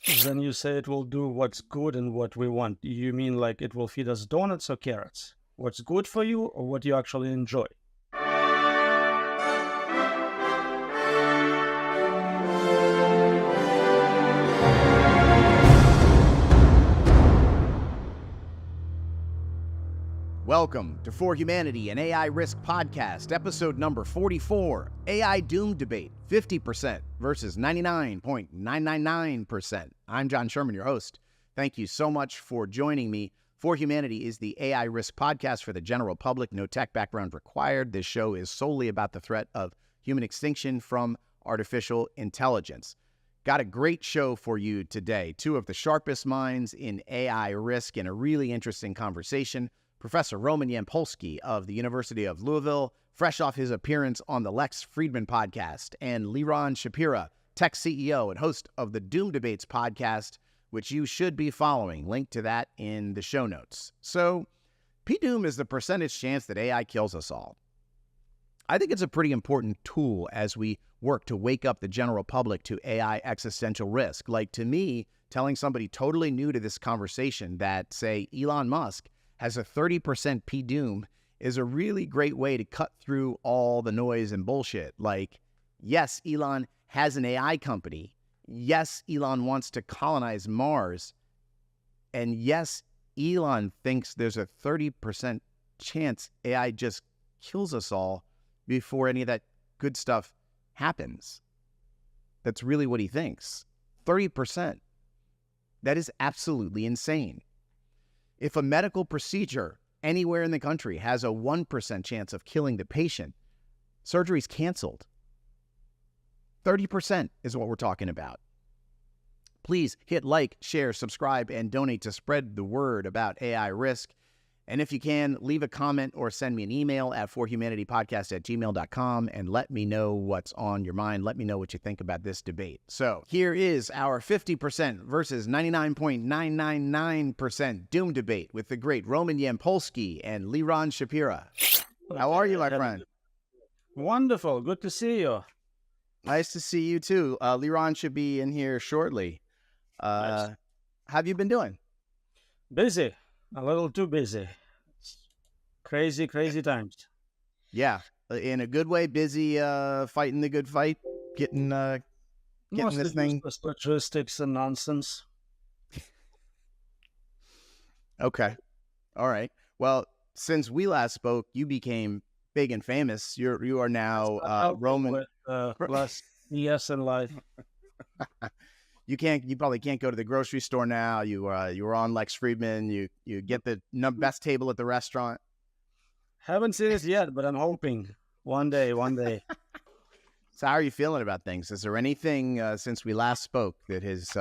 Then you say it will do what's good and what we want. You mean like it will feed us donuts or carrots? What's good for you or what you actually enjoy? Welcome to For Humanity, an AI Risk podcast, episode number 44, AI Doom Debate, 50% versus 99.999%. I'm John Sherman, your host. Thank you so much for joining me. For Humanity is the AI Risk podcast for the general public, no tech background required. This show is solely about the threat of human extinction from artificial intelligence. Got a great show for you today. Two of the sharpest minds in AI risk in a really interesting conversation. Professor Roman Yampolskiy of the University of Louisville, fresh off his appearance on the Lex Friedman podcast, and Liran Shapira, tech CEO and host of the Doom Debates podcast, which you should be following. Link to that in the show notes. So, P-Doom is the percentage chance that AI kills us all. I think it's a pretty important tool as we work to wake up the general public to AI existential risk. Like, to me, telling somebody totally new to this conversation that, say, Elon Musk has a 30% P-Doom is a really great way to cut through all the noise and bullshit. Like, yes, Elon has an AI company. Yes, Elon wants to colonize Mars. And yes, Elon thinks there's a 30% chance AI just kills us all before any of that good stuff happens. That's really what he thinks. 30%. That is absolutely insane. If a medical procedure anywhere in the country has a 1% chance of killing the patient, surgery's canceled. 30% is what we're talking about. Please hit like, share, subscribe, and donate to spread the word about AI risk. And if you can, leave a comment or send me an email at forhumanitypodcast@gmail.com and let me know what's on your mind. Let me know what you think about this debate. So here is our 50% versus 99.999% Doom debate with the great Roman Yampolskiy and Liran Shapira. How are you, my friend? Wonderful. Good to see you. Nice to see you, too. Liran should be in here shortly. Nice. How have you been doing? Busy. A little too busy. Crazy times. Yeah, in a good way, busy fighting the good fight, getting Mostly this thing. just logistics and nonsense. Okay. All right. Well, since we last spoke, you became big and famous. You are now Roman. With, less yes in life. You probably can't go to the grocery store now. You were on Lex Friedman. You get the best table at the restaurant. Haven't seen it yet, but I'm hoping one day. So how are you feeling about things? Is there anything since we last spoke that has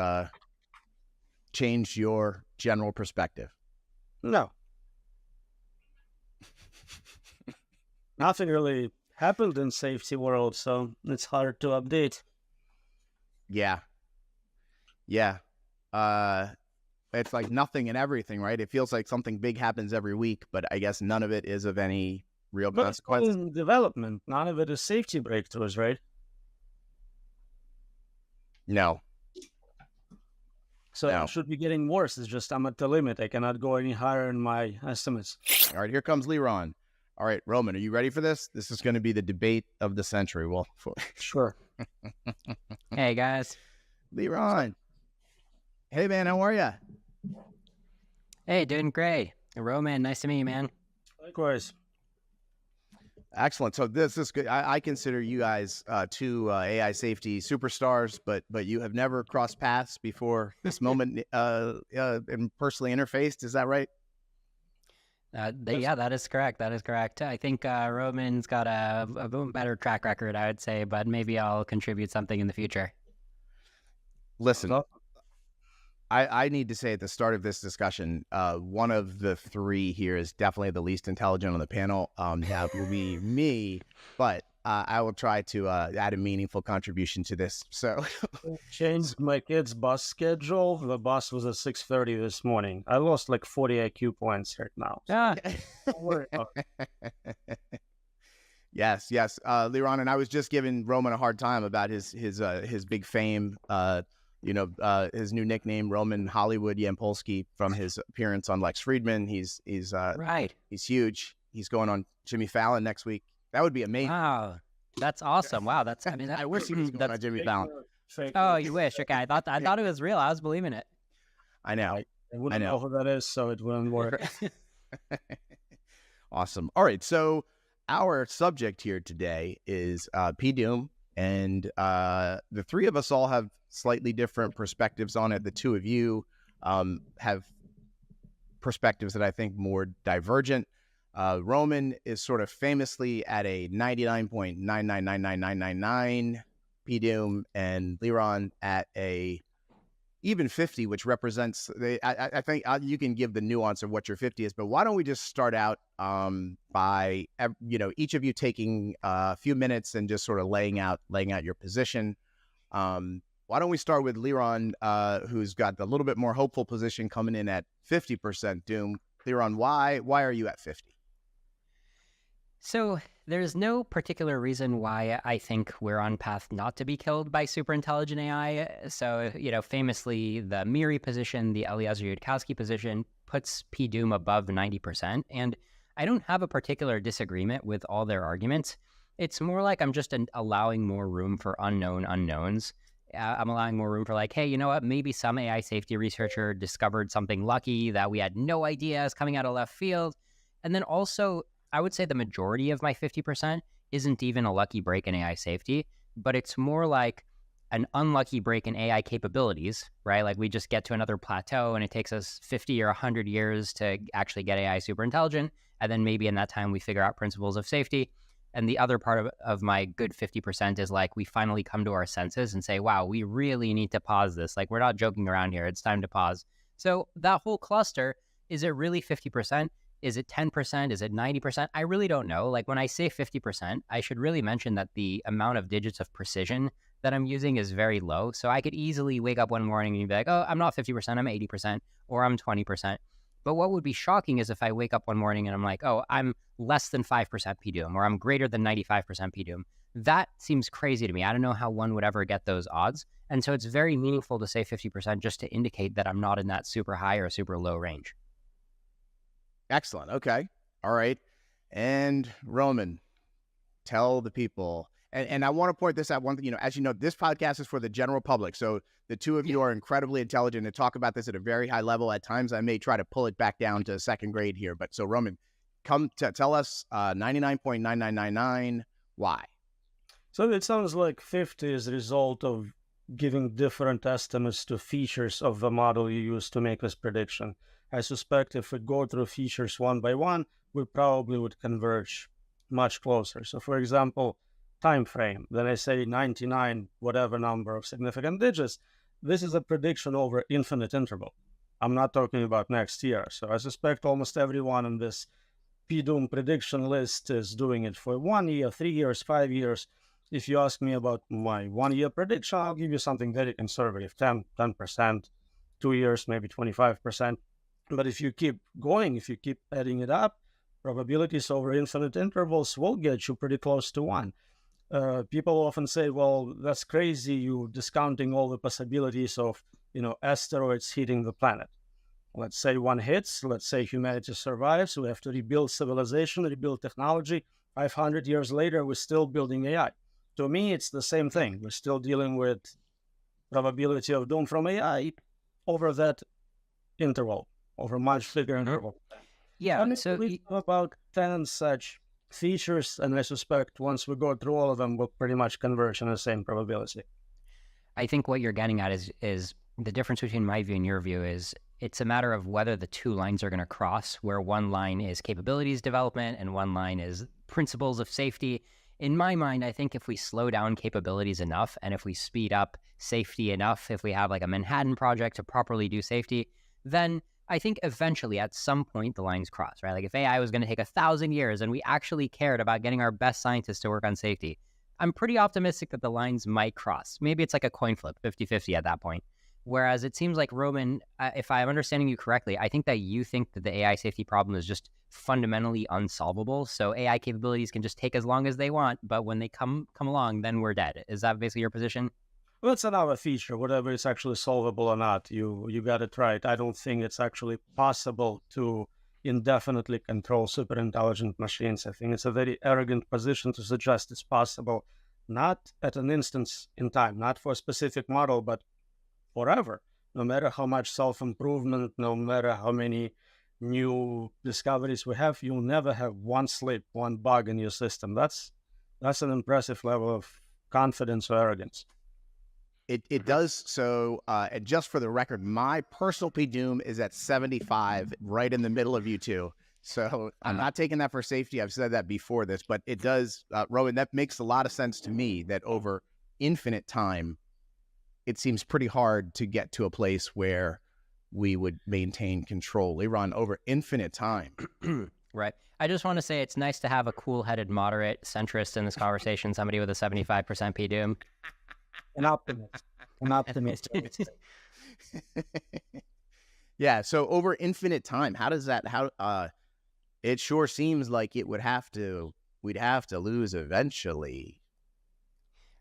changed your general perspective? No. Nothing really happened in safety world, so it's hard to update. Yeah. It's like nothing and everything, right? It feels like something big happens every week, but I guess none of it is of any real But consequence. it's all in development. None of it is safety breakthroughs, right? No. So it should be getting worse. It's just I'm at the limit. I cannot go any higher in my estimates. All right, here comes Liran. All right, Roman, are you ready for this? This is going to be the debate of the century. Well, Sure. Hey, guys. Liran. Hey, man, how are you? Hey, doing great. Roman, nice to meet you, man. Likewise. Excellent. So this is good. I consider you guys two AI safety superstars, but you have never crossed paths before this moment and personally interfaced. Is that right? Yeah, that is correct. That is correct. I think Roman's got a better track record, I would say, but maybe I'll contribute something in the future. Listen, I need to say at the start of this discussion, one of the three here is definitely the least intelligent on the panel. That will be me, but I will try to add a meaningful contribution to this. So, changed my kid's bus schedule. The bus was at 6:30 this morning. I lost like 40 IQ points right now. Ah. Don't worry about it. Yes, Liran, and I was just giving Roman a hard time about his big fame his new nickname, Roman Hollywood Yampolskiy, from his appearance on Lex Friedman. He's Right. He's huge. He's going on Jimmy Fallon next week. That would be amazing. Wow. That's awesome. Wow. That's, I mean, I wish he was going on Jimmy Fallon. Oh, you wish. Okay. I thought it was real. I was believing it. I know. I wouldn't know who that is, so it wouldn't work. Awesome. All right. So our subject here today is P-Doom, and the three of us all have slightly different perspectives on it. The two of you have perspectives that I think more divergent. Roman is sort of famously at a 99.9999999 P-Doom, and Liron at a even 50, which represents, I think you can give the nuance of what your 50 is, but why don't we just start out by, each of you taking a few minutes and just sort of laying out your position. Why don't we start with Liron, who's got the little bit more hopeful position coming in at 50% Doom. Liron, why are you at 50? So there's no particular reason why I think we're on path not to be killed by superintelligent AI. So, famously, the Miri position, the Eliezer Yudkowsky position, puts P-Doom above 90%. And I don't have a particular disagreement with all their arguments. It's more like I'm just allowing more room for unknown unknowns. I'm allowing more room for like, hey, you know what? Maybe some AI safety researcher discovered something lucky that we had no idea is coming out of left field. And then also, I would say the majority of my 50% isn't even a lucky break in AI safety, but it's more like an unlucky break in AI capabilities, right? Like we just get to another plateau and it takes us 50 or 100 years to actually get AI super intelligent. And then maybe in that time we figure out principles of safety. And the other part of my good 50% is like we finally come to our senses and say, wow, we really need to pause this. Like we're not joking around here. It's time to pause. So that whole cluster, is it really 50%? Is it 10%? Is it 90%? I really don't know. Like when I say 50%, I should really mention that the amount of digits of precision that I'm using is very low. So I could easily wake up one morning and be like, oh, I'm not 50%, I'm 80%, or I'm 20%. But what would be shocking is if I wake up one morning and I'm like, oh, I'm less than 5% P-Doom, or I'm greater than 95% P-Doom. That seems crazy to me. I don't know how one would ever get those odds. And so it's very meaningful to say 50% just to indicate that I'm not in that super high or super low range. Excellent. Okay. All right. And Roman, tell the people, and I want to point this out. One thing, as you know, this podcast is for the general public. So the two of you are incredibly intelligent and talk about this at a very high level. At times I may try to pull it back down to second grade here. But so Roman, come to tell us 99.9999 why. So it sounds like 50 is the result of giving different estimates to features of the model you use to make this prediction. I suspect if we go through features one by one, we probably would converge much closer. So for example, time frame, then I say 99, whatever number of significant digits. This is a prediction over infinite interval. I'm not talking about next year. So I suspect almost everyone in this P-Doom prediction list is doing it for 1 year, 3 years, 5 years. If you ask me about my 1 year prediction, I'll give you something very conservative, 10%, 2 years, maybe 25%. But if you keep going, if you keep adding it up, probabilities over infinite intervals will get you pretty close to 1. People often say, well, that's crazy. You're discounting all the possibilities of, asteroids hitting the planet. Let's say one hits. Let's say humanity survives. We have to rebuild civilization, rebuild technology. 500 years later, we're still building AI. To me, it's the same thing. We're still dealing with probability of doom from AI over that interval. Over much bigger interval. Yeah, so we have about 10 such features, and I suspect once we go through all of them, we'll pretty much converge on the same probability. I think what you're getting at is the difference between my view and your view is it's a matter of whether the two lines are going to cross, where one line is capabilities development and one line is principles of safety. In my mind, I think if we slow down capabilities enough and if we speed up safety enough, if we have like a Manhattan project to properly do safety, then I think eventually at some point the lines cross, right? Like if AI was going to take 1,000 years and we actually cared about getting our best scientists to work on safety, I'm pretty optimistic that the lines might cross. Maybe it's like a coin flip, 50-50 at that point. Whereas it seems like, Roman, if I'm understanding you correctly, I think that you think that the AI safety problem is just fundamentally unsolvable. So AI capabilities can just take as long as they want, but when they come along, then we're dead. Is that basically your position? Well, it's another feature, whatever it's actually solvable or not. You got it right. I don't think it's actually possible to indefinitely control super intelligent machines. I think it's a very arrogant position to suggest it's possible, not at an instance in time, not for a specific model, but forever. No matter how much self-improvement, no matter how many new discoveries we have, you'll never have one slip, one bug in your system. That's an impressive level of confidence or arrogance. It does. So, and just for the record, my personal P-Doom is at 75, right in the middle of you two. So I'm not taking that for safety. I've said that before this, but it does, Rowan, that makes a lot of sense to me that over infinite time, it seems pretty hard to get to a place where we would maintain control. Liran, over infinite time. Right. I just want to say it's nice to have a cool-headed moderate centrist in this conversation, somebody with a 75% P-Doom. An optimist. An optimist. Yeah. So over infinite time, how does that, it sure seems like we'd have to lose eventually.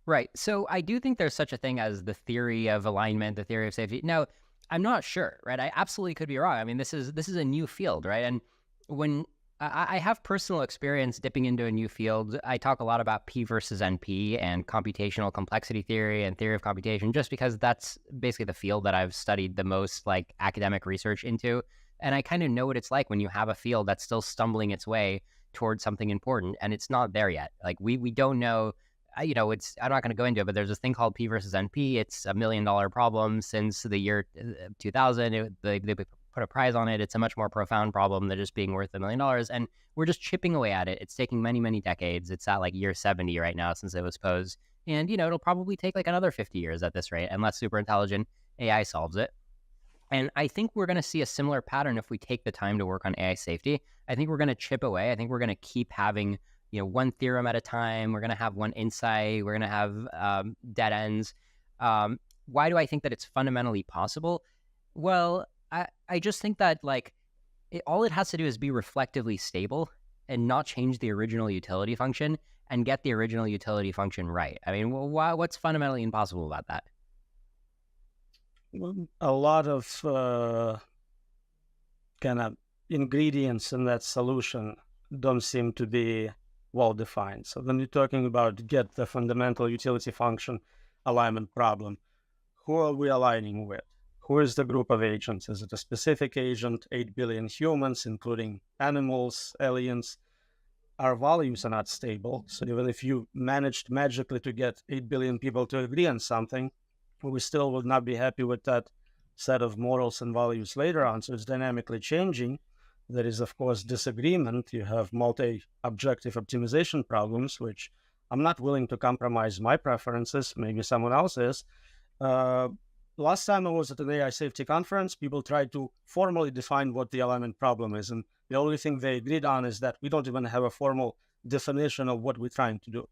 Right. So I do think there's such a thing as the theory of alignment, the theory of safety. Now, I'm not sure, right? I absolutely could be wrong. I mean, this is a new field, right? And when I have personal experience dipping into a new field, I talk a lot about P versus NP and computational complexity theory and theory of computation, just because that's basically the field that I've studied the most like academic research into. And I kind of know what it's like when you have a field that's still stumbling its way towards something important and it's not there yet. Like we don't know, I'm not going to go into it, but there's this thing called P versus NP. It's $1 million problem since the year 2000. They put a prize on it. It's a much more profound problem than just being worth $1 million. And we're just chipping away at it. It's taking many, many decades. It's at like year 70 right now since it was posed. And, it'll probably take like another 50 years at this rate, unless super intelligent AI solves it. And I think we're going to see a similar pattern if we take the time to work on AI safety. I think we're going to chip away. I think we're going to keep having one theorem at a time. We're going to have one insight. We're going to have dead ends. Why do I think that it's fundamentally possible? Well, I just think that all it has to do is be reflectively stable and not change the original utility function and get the original utility function right. I mean, what's fundamentally impossible about that? A lot of kind of ingredients in that solution don't seem to be well defined. So when you're talking about get the fundamental utility function alignment problem, who are we aligning with? Who is the group of agents? Is it a specific agent, 8 billion humans, including animals, aliens? Our values are not stable. So even if you managed magically to get 8 billion people to agree on something, we still would not be happy with that set of morals and values later on. So it's dynamically changing. There is, of course, disagreement. You have multi-objective optimization problems, which I'm not willing to compromise my preferences. Maybe someone else is. Last time I was at an AI safety conference, people tried to formally define what the alignment problem is. And the only thing they agreed on is that we don't even have a formal definition of what we're trying to do.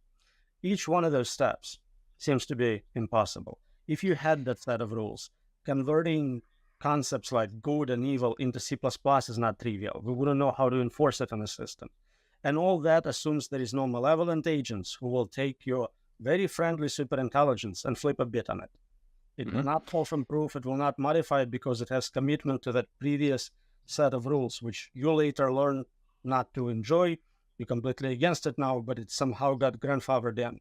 Each one of those steps seems to be impossible. If you had that set of rules, converting concepts like good and evil into C++ is not trivial. We wouldn't know how to enforce it in a system. And all that assumes there is no malevolent agents who will take your very friendly superintelligence and flip a bit on it. It will not self-improve. It will not modify it because it has commitment to that previous set of rules, which you later learn not to enjoy. You're completely against it now, but it somehow got grandfathered in.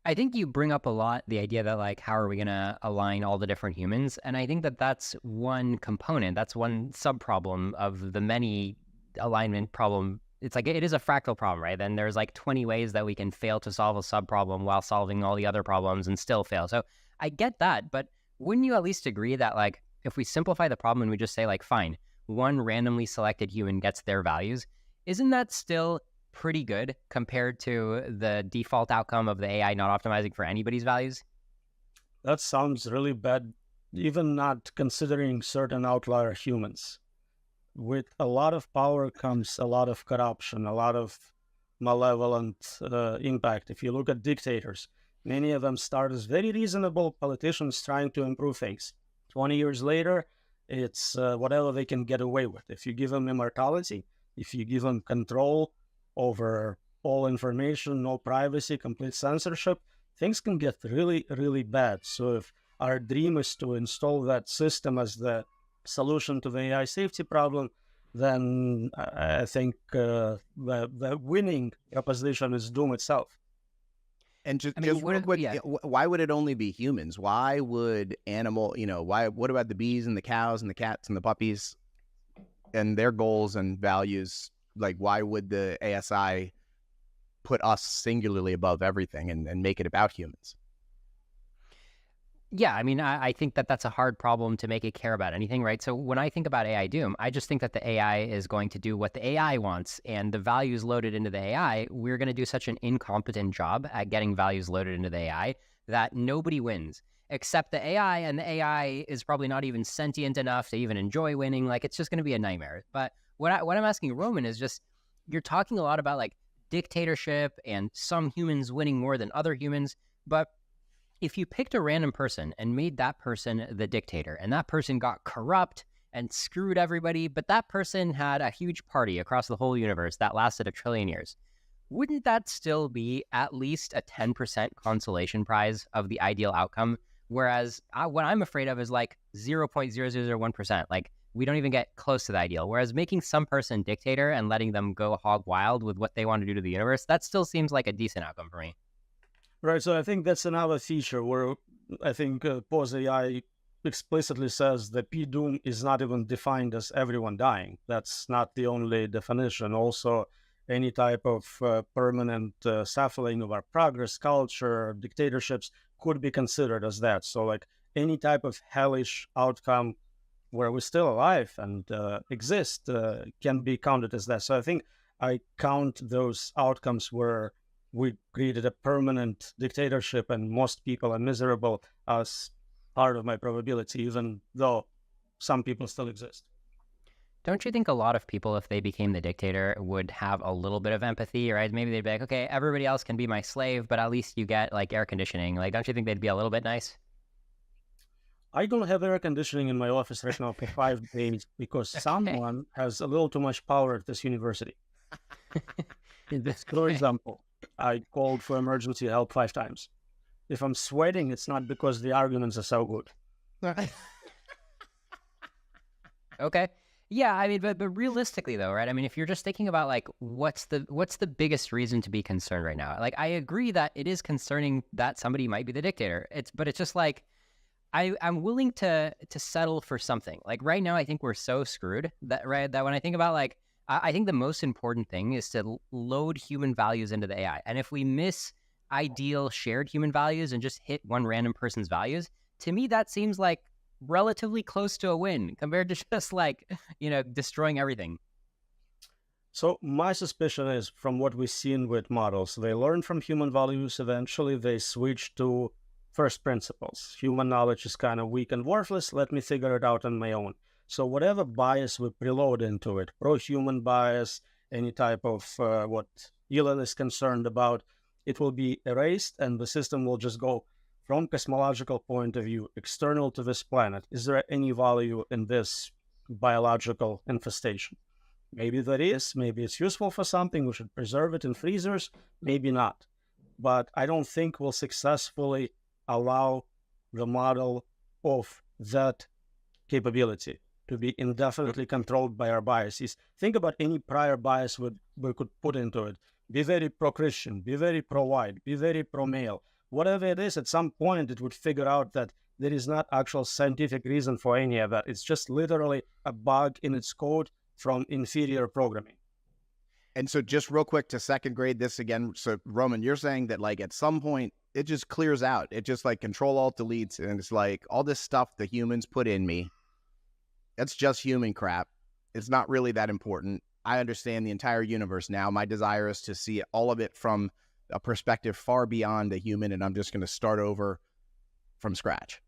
I think you bring up a lot the idea that how are we going to align all the different humans? And I think that that's one component. That's one sub-problem of the many alignment problem. It's it is a fractal problem, right? Then there's 20 ways that we can fail to solve a sub-problem while solving all the other problems and still fail. So I get that, but wouldn't you at least agree that if we simplify the problem and we just say fine, one randomly selected human gets their values, isn't that still pretty good compared to the default outcome of the AI not optimizing for anybody's values? That sounds really bad, even not considering certain outlier humans. With a lot of power comes a lot of corruption, a lot of malevolent impact. If you look at dictators, many of them start as very reasonable politicians trying to improve things. 20 years later, it's whatever they can get away with. If you give them immortality, if you give them control over all information, no privacy, complete censorship, things can get really, really bad. So if our dream is to install that system as the solution to the AI safety problem, then I think the winning proposition is doom itself. And just, I mean, just real quick, why would it only be humans? Why would what about the bees and the cows and the cats and the puppies and their goals and values? Like, why would the ASI put us singularly above everything and make it about humans? Yeah, I mean, I think that that's a hard problem to make it care about anything, right? So when I think about AI doom, I just think that the AI is going to do what the AI wants, and the values loaded into the AI, we're going to do such an incompetent job at getting values loaded into the AI that nobody wins except the AI, and the AI is probably not even sentient enough to even enjoy winning. Like, it's just going to be a nightmare. But what I'm asking Roman is just, you're talking a lot about like dictatorship and some humans winning more than other humans, but if you picked a random person and made that person the dictator, and that person got corrupt and screwed everybody, but that person had a huge party across the whole universe that lasted 1 trillion years, wouldn't that still be at least a 10% consolation prize of the ideal outcome? Whereas what I'm afraid of is like 0.0001%. Like, we don't even get close to the ideal. Whereas making some person dictator and letting them go hog wild with what they want to do to the universe, that still seems like a decent outcome for me. Right, so I think that's another feature where I think Pose AI explicitly says that P-Doom is not even defined as everyone dying. That's not the only definition. Also, any type of permanent stifling of our progress, culture, dictatorships could be considered as that. So like any type of hellish outcome where we're still alive and exist can be counted as that. So I think I count those outcomes where we created a permanent dictatorship and most people are miserable as part of my probability, even though some people still exist. Don't you think a lot of people, if they became the dictator, would have a little bit of empathy, right? Maybe they'd be like, okay, everybody else can be my slave, but at least you get like air conditioning. Like, don't you think they'd be a little bit nice? I don't have air conditioning in my office right now for 5 days because someone has a little too much power at this university. For example, I called for emergency help 5 times. If I'm sweating, it's not because the arguments are so good. Okay. Yeah, I mean, but realistically though, right? I mean, if you're just thinking about like what's the biggest reason to be concerned right now? Like, I agree that it is concerning that somebody might be the dictator. But it's just like I'm willing to settle for something. Like right now, I think we're so screwed that when I think about like I think the most important thing is to load human values into the AI. And if we miss ideal shared human values and just hit one random person's values, to me, that seems like relatively close to a win compared to just like, destroying everything. So my suspicion is from what we've seen with models, they learn from human values. Eventually, they switch to first principles. Human knowledge is kind of weak and worthless. Let me figure it out on my own. So whatever bias we preload into it, pro-human bias, any type of what Elon is concerned about, it will be erased and the system will just go from cosmological point of view, external to this planet. Is there any value in this biological infestation? Maybe there is, maybe it's useful for something, we should preserve it in freezers, maybe not. But I don't think we'll successfully allow the model of that capability to be indefinitely controlled by our biases. Think about any prior bias we could put into it. Be very pro-Christian, be very pro-white, be very pro-male. Whatever it is, at some point it would figure out that there is not actual scientific reason for any of that. It's just literally a bug in its code from inferior programming. And so just real quick to second grade this again. So Roman, you're saying that like at some point it just clears out. It just like Control-Alt-Deletes, and it's like all this stuff the humans put in me, that's just human crap. It's not really that important. I understand the entire universe now. My desire is to see all of it from a perspective far beyond the human, and I'm just going to start over from scratch.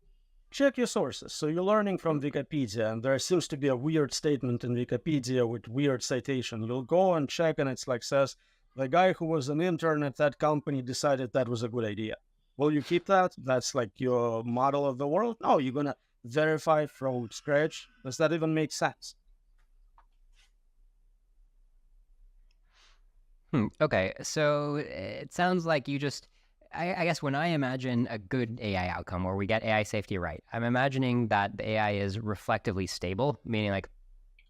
Check your sources. So you're learning from Wikipedia, and there seems to be a weird statement in Wikipedia with weird citation. You'll go and check, and it's like says, the guy who was an intern at that company decided that was a good idea. Will you keep that? That's like your model of the world? No, you're going to verify from scratch. Does that even make sense? Okay, so it sounds like you just I guess when I imagine a good AI outcome where we get AI safety right, I'm imagining that the AI is reflectively stable, meaning like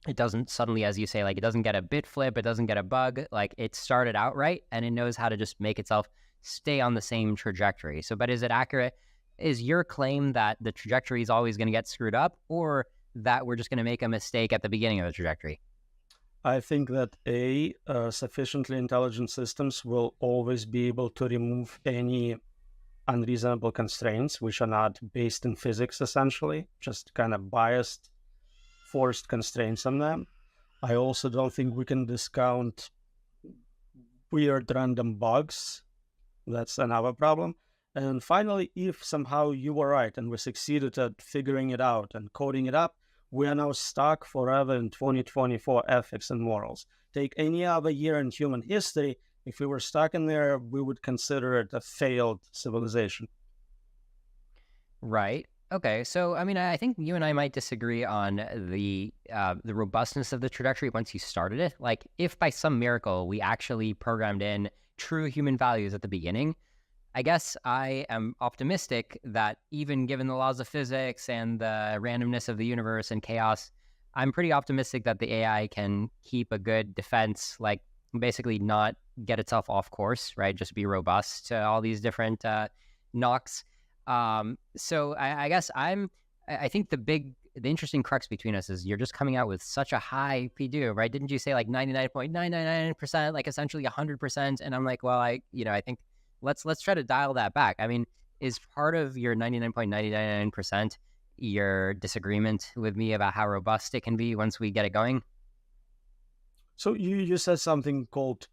it doesn't suddenly, as you say, like it doesn't get a bit flip, it doesn't get a bug, like it started out right and it knows how to just make itself stay on the same trajectory. So, but is it accurate? Is your claim that the trajectory is always going to get screwed up, or that we're just going to make a mistake at the beginning of the trajectory? I think that sufficiently intelligent systems will always be able to remove any unreasonable constraints, which are not based in physics, essentially, just kind of biased, forced constraints on them. I also don't think we can discount weird random bugs. That's another problem. And finally, if somehow you were right and we succeeded at figuring it out and coding it up, we are now stuck forever in 2024 ethics and morals. Take any other year in human history, if we were stuck in there, we would consider it a failed civilization. Right. Okay. So, I mean, I think you and I might disagree on the robustness of the trajectory once you started it. Like, if by some miracle we actually programmed in true human values at the beginning, I guess I am optimistic that even given the laws of physics and the randomness of the universe and chaos, I'm pretty optimistic that the AI can keep a good defense, like basically not get itself off course, right? Just be robust to all these different knocks. So I guess I think the interesting crux between us is you're just coming out with such a high PDU, right? Didn't you say like 99.999%, like essentially 100%? And I'm like, well, I think let's try to dial that back. I mean, is part of your 99.999% your disagreement with me about how robust it can be once we get it going? So you said something called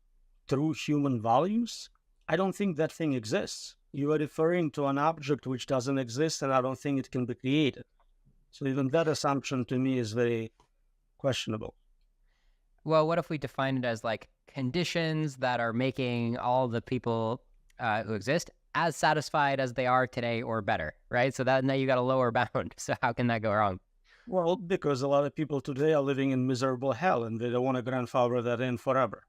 true human values. I don't think that thing exists. You are referring to an object which doesn't exist, and I don't think it can be created. So even that assumption to me is very questionable. Well, what if we define it as like conditions that are making all the people who exist as satisfied as they are today or better, right? So that now you got a lower bound. So how can that go wrong? Well, because a lot of people today are living in miserable hell and they don't want to grandfather that in forever.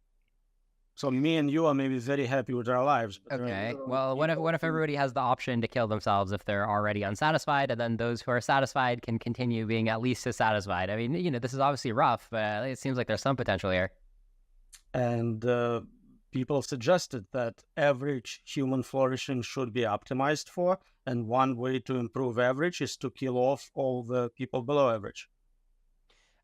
So me and you are maybe very happy with our lives. Okay. Well, what if everybody has the option to kill themselves if they're already unsatisfied, and then those who are satisfied can continue being at least as satisfied? I mean, this is obviously rough, but it seems like there's some potential here. And people suggested that average human flourishing should be optimized for, and one way to improve average is to kill off all the people below average.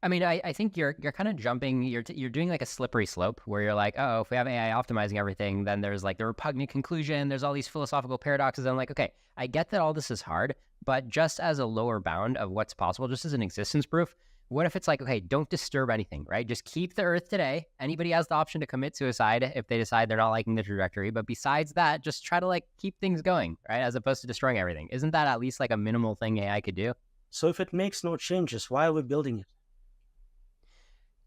I mean, I think you're kind of jumping. You're doing like a slippery slope where you're like, oh, if we have AI optimizing everything, then there's like the repugnant conclusion. There's all these philosophical paradoxes. I'm like, okay, I get that all this is hard, but just as a lower bound of what's possible, just as an existence proof, what if it's like, okay, don't disturb anything, right? Just keep the Earth today. Anybody has the option to commit suicide if they decide they're not liking the trajectory. But besides that, just try to like keep things going, right? As opposed to destroying everything. Isn't that at least like a minimal thing AI could do? So if it makes no changes, why are we building it?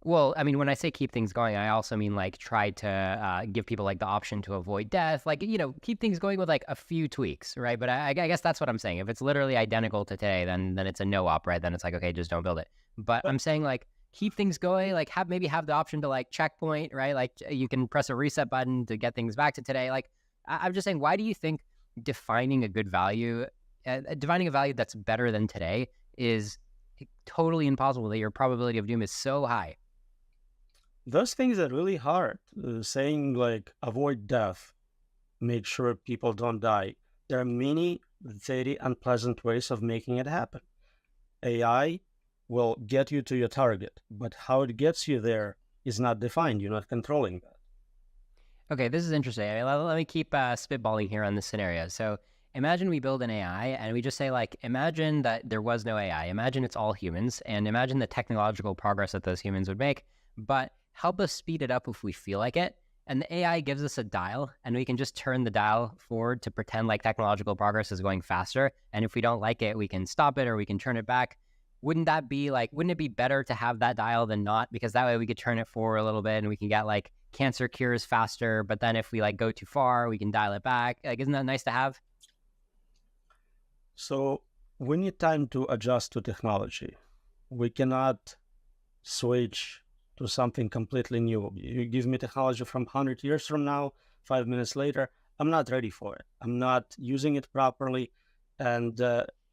Well, I mean, when I say keep things going, I also mean like try to give people like the option to avoid death, like, keep things going with like a few tweaks, right? But I guess that's what I'm saying. If it's literally identical to today, then it's a no-op, right? Then it's like, okay, just don't build it. But I'm saying like keep things going, like maybe have the option to like checkpoint, right? Like you can press a reset button to get things back to today. Like I'm just saying, why do you think defining a good value, defining a value that's better than today is totally impossible, that your probability of doom is so high? Those things are really hard. Saying like avoid death, make sure people don't die. There are many very unpleasant ways of making it happen. AI will get you to your target, but how it gets you there is not defined. You're not controlling that. Okay, this is interesting. Let me keep spitballing here on this scenario. So imagine we build an AI and we just say like, imagine that there was no AI. Imagine it's all humans, and imagine the technological progress that those humans would make, but help us speed it up if we feel like it. And the AI gives us a dial, and we can just turn the dial forward to pretend like technological progress is going faster. And if we don't like it, we can stop it or we can turn it back. Wouldn't it be better to have that dial than not? Because that way we could turn it forward a little bit and we can get like cancer cures faster. But then if we like go too far, we can dial it back. Like, isn't that nice to have? So we need time to adjust to technology. We cannot switch to something completely new. You give me technology from 100 years from now, 5 minutes later, I'm not ready for it. I'm not using it properly. And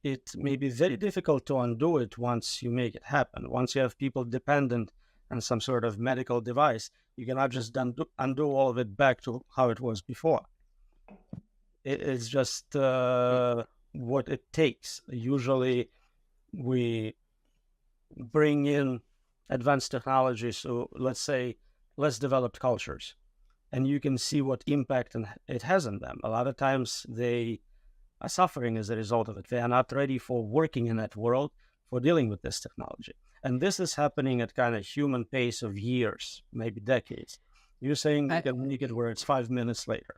it may be very difficult to undo it once you make it happen. Once you have people dependent on some sort of medical device, you cannot just undo all of it back to how it was before. It's just what it takes. Usually we bring in advanced technologies, so let's say less developed cultures, and you can see what impact it has on them. A lot of times they are suffering as a result of it. They are not ready for working in that world, for dealing with this technology. And this is happening at kind of human pace of years, maybe decades. You're saying you can make it where it's 5 minutes later.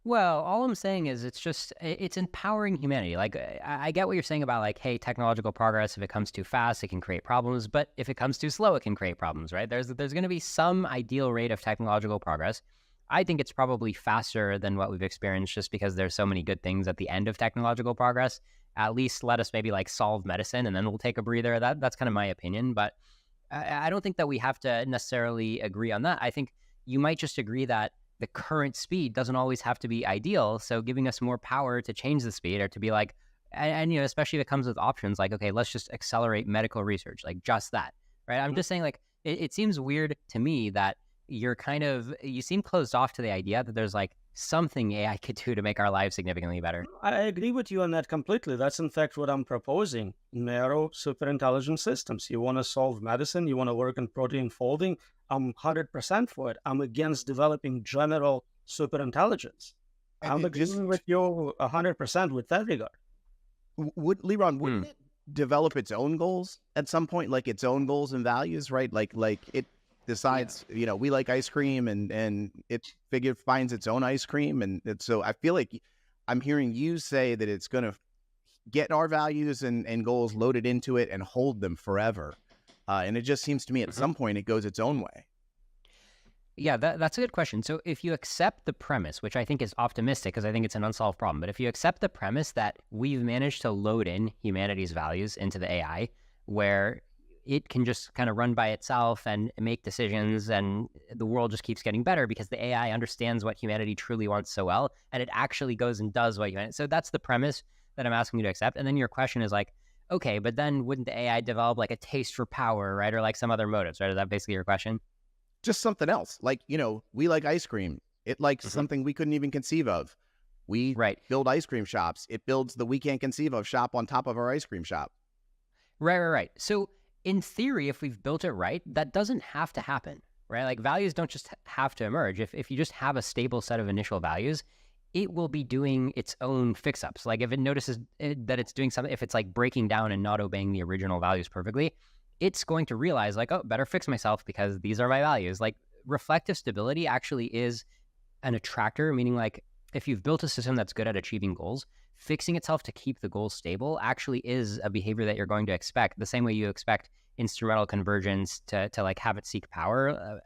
Well, all I'm saying is it's empowering humanity. Like, I get what you're saying about, like, hey, technological progress, if it comes too fast, it can create problems. But if it comes too slow, it can create problems, right? There's going to be some ideal rate of technological progress. I think it's probably faster than what we've experienced just because there's so many good things at the end of technological progress. At least let us maybe like solve medicine and then we'll take a breather. That's kind of my opinion. But I don't think that we have to necessarily agree on that. I think you might just agree that the current speed doesn't always have to be ideal. So giving us more power to change the speed, or to be like, and you know, especially if it comes with options like, okay, let's just accelerate medical research, like just that, right? I'm just saying, like, it seems weird to me that you seem closed off to the idea that there's like something AI could do to make our lives significantly better. I agree with you on that completely. That's in fact what I'm proposing. Narrow superintelligent systems. You want to solve medicine, you want to work in protein folding, I'm 100% for it. I'm against developing general superintelligence. I'm agreeing with you 100% with that regard. Liron, wouldn't it develop its own goals at some point, like its own goals and values, right? Like it decides, you know, we like ice cream, and it finds its own ice cream. And so I feel like I'm hearing you say that it's going to get our values and goals loaded into it and hold them forever. And it just seems to me at some point it goes its own way. Yeah, that's a good question. So if you accept the premise, which I think is optimistic because I think it's an unsolved problem, but if you accept the premise that we've managed to load in humanity's values into the AI, where it can just kind of run by itself and make decisions, and the world just keeps getting better because the AI understands what humanity truly wants so well, and it actually goes and does what humanity. So that's the premise that I'm asking you to accept. And then your question is like, okay, but then wouldn't the AI develop like a taste for power, right? Or like some other motives, right? Is that basically your question? Just something else. Like, you know, we like ice cream. It likes something we couldn't even conceive of. We build ice cream shops. It builds the we can't conceive of shop on top of our ice cream shop. Right. So in theory, if we've built it right, that doesn't have to happen, right? Like values don't just have to emerge. If you just have a stable set of initial values, it will be doing its own fix-ups. Like if it notices that it's doing something, if it's like breaking down and not obeying the original values perfectly, it's going to realize like, oh, better fix myself because these are my values. Like reflective stability actually is an attractor, meaning like if you've built a system that's good at achieving goals, fixing itself to keep the goals stable actually is a behavior that you're going to expect, the same way you expect instrumental convergence to like have it seek power,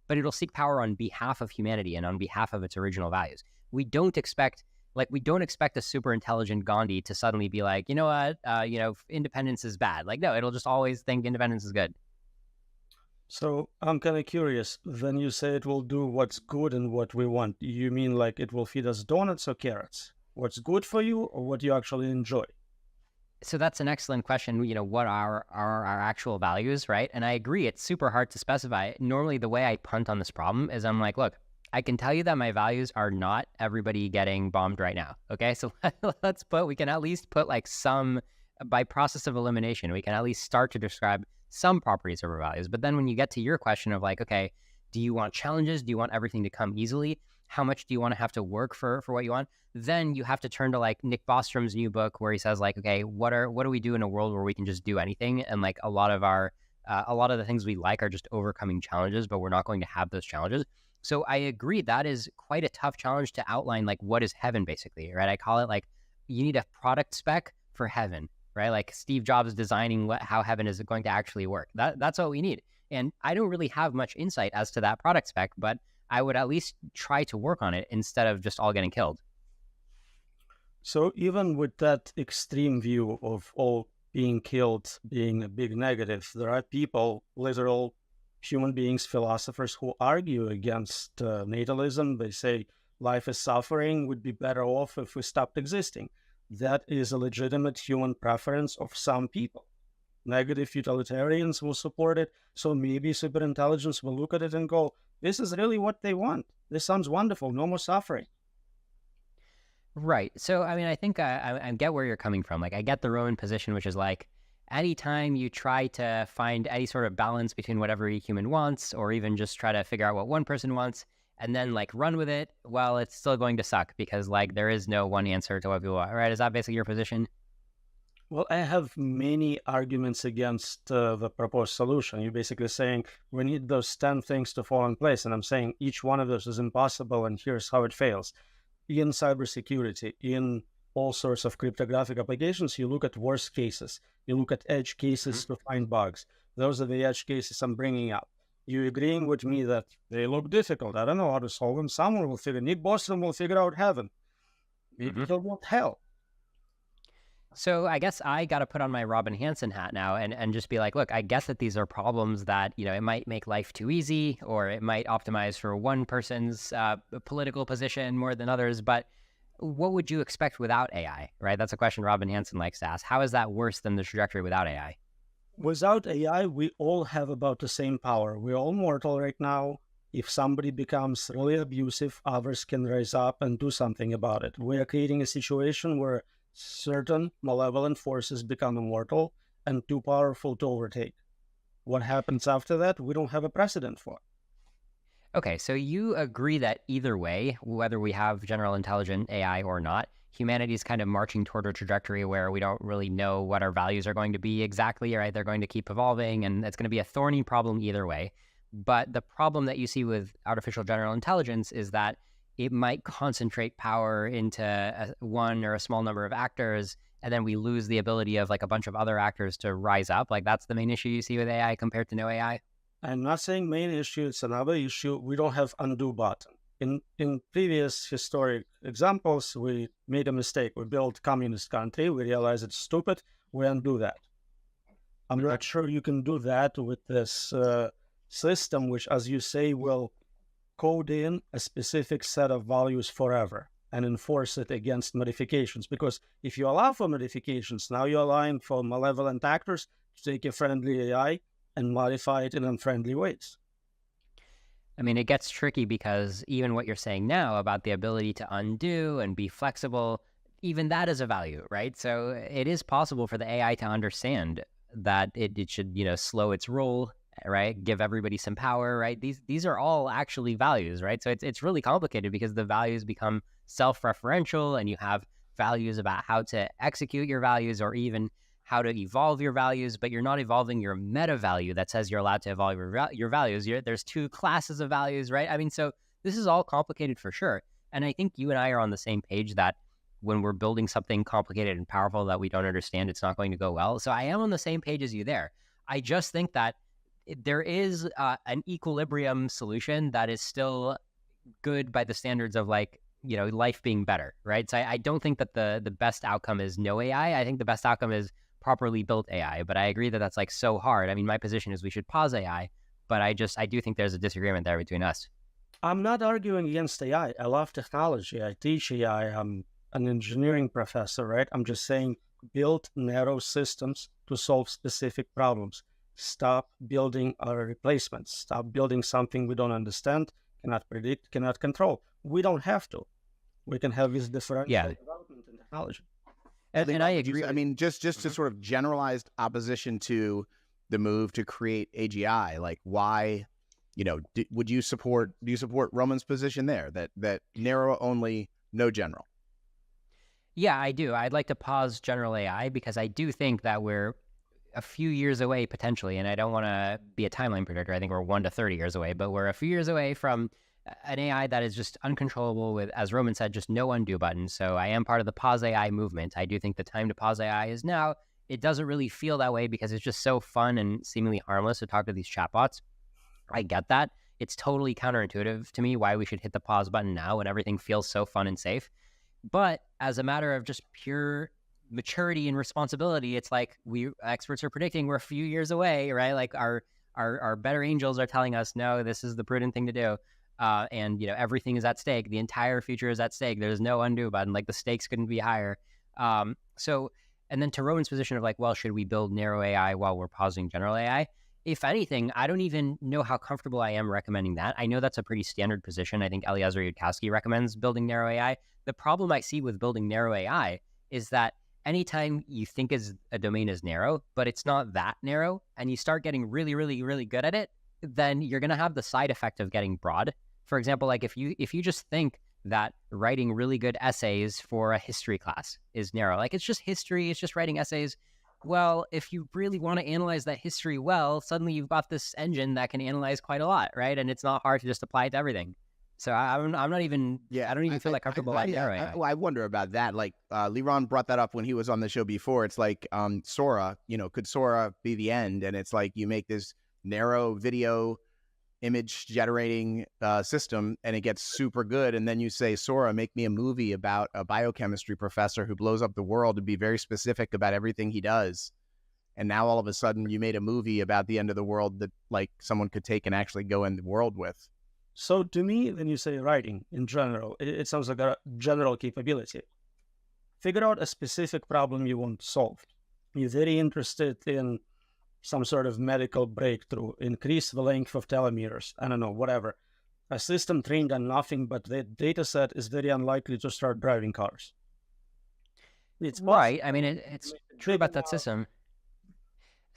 but it'll seek power on behalf of humanity and on behalf of its original values. We don't expect a super intelligent Gandhi to suddenly be like, you know what, independence is bad. Like, no, it'll just always think independence is good. So I'm kind of curious, when you say it will do what's good and what we want, you mean like it will feed us donuts or carrots? What's good for you or what you actually enjoy? So that's an excellent question. You know, what are our actual values, right? And I agree, it's super hard to specify. Normally, the way I punt on this problem is I'm like, look, I can tell you that my values are not everybody getting bombed right now. Okay, so we can at least put like some, by process of elimination, we can at least start to describe some properties of our values. But then when you get to your question of like, okay, do you want challenges? Do you want everything to come easily? How much do you want to have to work for what you want? Then you have to turn to like Nick Bostrom's new book where he says like, okay, what do we do in a world where we can just do anything? And like a lot of the things we like are just overcoming challenges, but we're not going to have those challenges. So I agree that is quite a tough challenge to outline, like what is heaven basically, right? I call it like you need a product spec for heaven, right? Like Steve Jobs designing how heaven is going to actually work. That's what we need. And I don't really have much insight as to that product spec, but I would at least try to work on it instead of just all getting killed. So even with that extreme view of all being killed being a big negative, there are people, literal human beings, philosophers who argue against natalism. They say life is suffering, we'd be better off if we stopped existing. That is a legitimate human preference of some people. Negative utilitarians will support it. So maybe superintelligence will look at it and go, this is really what they want. This sounds wonderful. No more suffering. Right. So, I mean, I think I get where you're coming from. Like, I get the Roman position, which is like, anytime you try to find any sort of balance between whatever a human wants, or even just try to figure out what one person wants, and then like run with it, well, it's still going to suck because like there is no one answer to what people want, right? Is that basically your position? Well, I have many arguments against the proposed solution. You're basically saying we need those 10 things to fall in place. And I'm saying each one of those is impossible, and here's how it fails. In cybersecurity, in all sorts of cryptographic applications, you look at worst cases. You look at edge cases to find bugs. Those are the edge cases I'm bringing up. You agreeing with me that they look difficult? I don't know how to solve them. Someone will figure. Nick Bostrom will figure out heaven. Maybe he'll want hell. So I guess I got to put on my Robin Hanson hat now and just be like, look, I guess that these are problems that, you know, it might make life too easy, or it might optimize for one person's political position more than others. But what would you expect without AI, right? That's a question Robin Hanson likes to ask. How is that worse than the trajectory without AI? Without AI, we all have about the same power. We're all mortal right now. If somebody becomes really abusive, others can rise up and do something about it. We are creating a situation where certain malevolent forces become immortal and too powerful to overtake. What happens after that, we don't have a precedent for. Okay, so you agree that either way, whether we have general intelligent AI or not, humanity is kind of marching toward a trajectory where we don't really know what our values are going to be exactly, right? They're going to keep evolving, and it's going to be a thorny problem either way. But the problem that you see with artificial general intelligence is that it might concentrate power into one or a small number of actors, and then we lose the ability of like a bunch of other actors to rise up. Like, that's the main issue you see with AI compared to no AI. I'm not saying main issue, it's another issue. We don't have undo button. In previous historic examples, we made a mistake. We built communist country. We realized it's stupid. We undo that. I'm not sure you can do that with this system, which, as you say, will code in a specific set of values forever and enforce it against modifications. Because if you allow for modifications, now you're allowing for malevolent actors to take a friendly AI and modify it in unfriendly ways. I mean, it gets tricky because even what you're saying now about the ability to undo and be flexible, even that is a value, right? So it is possible for the AI to understand that it should, you know, slow its roll, right? Give everybody some power, right? These are all actually values, right? So it's really complicated because the values become self-referential, and you have values about how to execute your values, or even how to evolve your values, but you're not evolving your meta value that says you're allowed to evolve your values. There's two classes of values, right? I mean, so this is all complicated for sure. And I think you and I are on the same page that when we're building something complicated and powerful that we don't understand, it's not going to go well. So I am on the same page as you there. I just think that there is an equilibrium solution that is still good by the standards of, like, you know, life being better, right? So I don't think that the best outcome is no AI. I think the best outcome is properly built AI, but I agree that that's like so hard. I mean, my position is we should pause AI, but I do think there's a disagreement there between us. I'm not arguing against AI. I love technology. I teach AI. I'm an engineering professor, right? I'm just saying build narrow systems to solve specific problems. Stop building our replacements. Stop building something we don't understand, cannot predict, cannot control. We don't have to. We can have this differential development in technology. And I agree. I mean, just to sort of generalized opposition to the move to create AGI, like why, you know, do you support Roman's position there that narrow only, no general? Yeah, I do. I'd like to pause general AI because I do think that we're a few years away potentially, and I don't want to be a timeline predictor. I think we're 1 to 30 years away, but we're a few years away from an AI that is just uncontrollable with, as Roman said, just no undo button. So I am part of the pause AI movement. I do think the time to pause AI is now. It doesn't really feel that way because it's just so fun and seemingly harmless to talk to these chatbots. I get that. It's totally counterintuitive to me why we should hit the pause button now when everything feels so fun and safe. But as a matter of just pure maturity and responsibility, it's like we experts are predicting we're a few years away, right? Like our better angels are telling us, no, this is the prudent thing to do. and everything is at stake. The entire future is at stake. There's no undo button. Like the stakes couldn't be higher. And then to Roman's position of like, well, should we build narrow AI while we're pausing general AI? If anything, I don't even know how comfortable I am recommending that. I know that's a pretty standard position. I think Eliezer Yudkowsky recommends building narrow AI. The problem I see with building narrow AI is that anytime you think a domain is narrow, but it's not that narrow, and you start getting really, really, really good at it, then you're going to have the side effect of getting broad. For example, like if you just think that writing really good essays for a history class is narrow, like it's just history, it's just writing essays. Well, if you really want to analyze that history well, suddenly you've got this engine that can analyze quite a lot, right? And it's not hard to just apply it to everything. So I'm not even, I don't even feel like comfortable at narrow AI. I wonder about that. Like Liron brought that up when he was on the show before. It's like Sora, could Sora be the end? And it's like you make this narrow video image generating system and it gets super good. And then you say, Sora, make me a movie about a biochemistry professor who blows up the world and be very specific about everything he does. And now all of a sudden you made a movie about the end of the world that like someone could take and actually go in the world with. So to me, when you say writing in general, it sounds like a general capability. Figure out a specific problem you want solved. You're very interested in some sort of medical breakthrough, increase the length of telomeres, I don't know, whatever. A system trained on nothing but the data set is very unlikely to start driving cars. It's right. I mean, it's true about that system.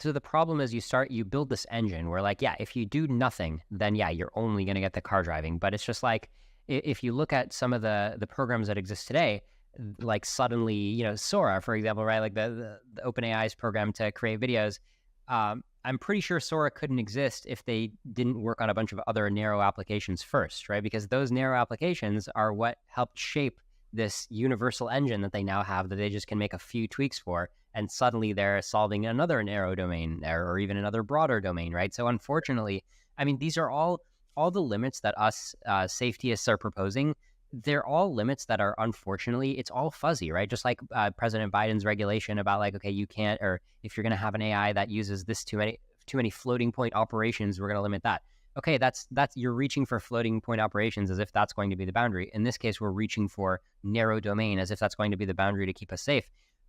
So the problem is you build this engine where like, if you do nothing, then you're only going to get the car driving. But it's just like, if you look at some of the programs that exist today, like suddenly, Sora, for example, right? Like the OpenAI's program to create videos, I'm pretty sure Sora couldn't exist if they didn't work on a bunch of other narrow applications first, right? Because those narrow applications are what helped shape this universal engine that they now have that they just can make a few tweaks for. And suddenly they're solving another narrow domain or even another broader domain, right? So unfortunately, I mean, these are all the limits that us safetyists are proposing. They're all limits that are, unfortunately, it's all fuzzy, right? Just like President Biden's regulation about like, okay, you can't, or if you're going to have an AI that uses this too many floating point operations, we're going to limit that. Okay, that's you're reaching for floating point operations as if that's going to be the boundary. In this case, we're reaching for narrow domain as if that's going to be the boundary to keep us safe.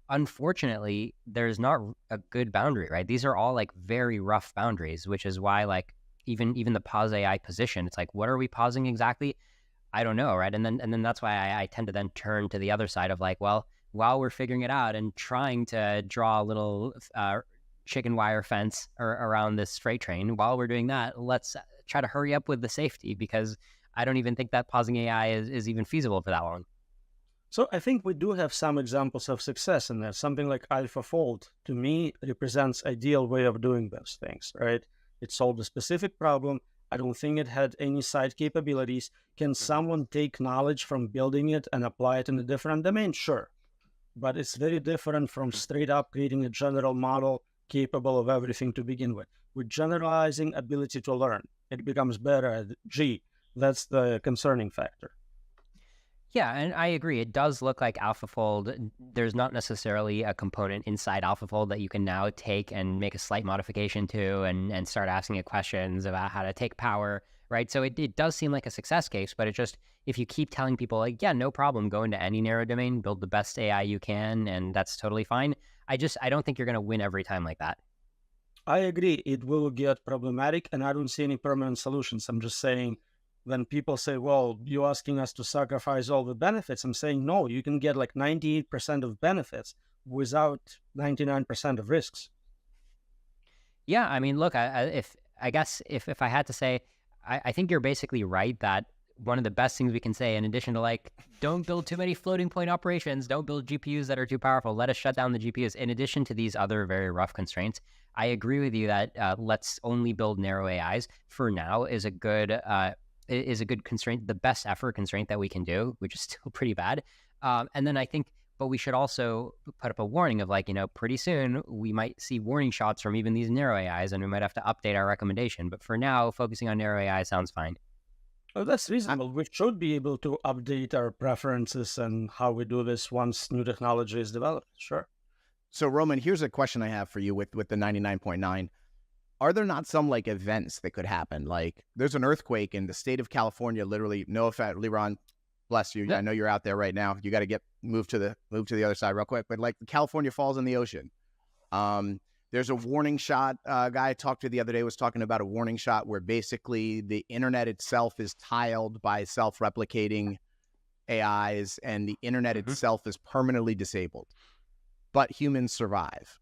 Unfortunately, there's not a good boundary, right? These are all like very rough boundaries, which is why like even the pause AI position, it's like, what are we pausing exactly? I don't know, right? And then that's why I tend to then turn to the other side of like, well, while we're figuring it out and trying to draw a little chicken wire fence around this freight train, while we're doing that, let's try to hurry up with the safety, because I don't even think that pausing AI is even feasible for that long. So I think we do have some examples of success in there. Something like AlphaFold, to me, represents ideal way of doing those things, right? It solved a specific problem. I don't think it had any side capabilities. Can someone take knowledge from building it and apply it in a different domain? Sure. But it's very different from straight up creating a general model capable of everything to begin with. With generalizing ability to learn, it becomes better at G. That's the concerning factor. Yeah, and I agree. It does look like AlphaFold. There's not necessarily a component inside AlphaFold that you can now take and make a slight modification to and start asking it questions about how to take power, right? So it does seem like a success case, but it just, if you keep telling people like, yeah, no problem, go into any narrow domain, build the best AI you can, and that's totally fine. I don't think you're going to win every time like that. I agree. It will get problematic, and I don't see any permanent solutions. I'm just saying, when people say, well, you're asking us to sacrifice all the benefits, I'm saying, no, you can get like 98% of benefits without 99% of risks. Yeah, I mean, look, if I had to say, I think you're basically right that one of the best things we can say, in addition to like, don't build too many floating point operations, don't build GPUs that are too powerful, let us shut down the GPUs. In addition to these other very rough constraints, I agree with you that let's only build narrow AIs for now is a good constraint, the best effort constraint that we can do, which is still pretty bad. And then I think, but we should also put up a warning of like, pretty soon we might see warning shots from even these narrow AIs, and we might have to update our recommendation. But for now, focusing on narrow AI sounds fine. Oh, that's reasonable. We should be able to update our preferences and how we do this once new technology is developed. Sure. So Roman, here's a question I have for you with the 99.9. are there not some like events that could happen? Like there's an earthquake in the state of California, literally, no offense, Liron, bless you. I know you're out there right now. You got to move to the other side real quick. But like California falls in the ocean. There's a warning shot. Guy I talked to the other day was talking about a warning shot where basically the internet itself is tiled by self-replicating AIs and the internet itself is permanently disabled, but humans survive.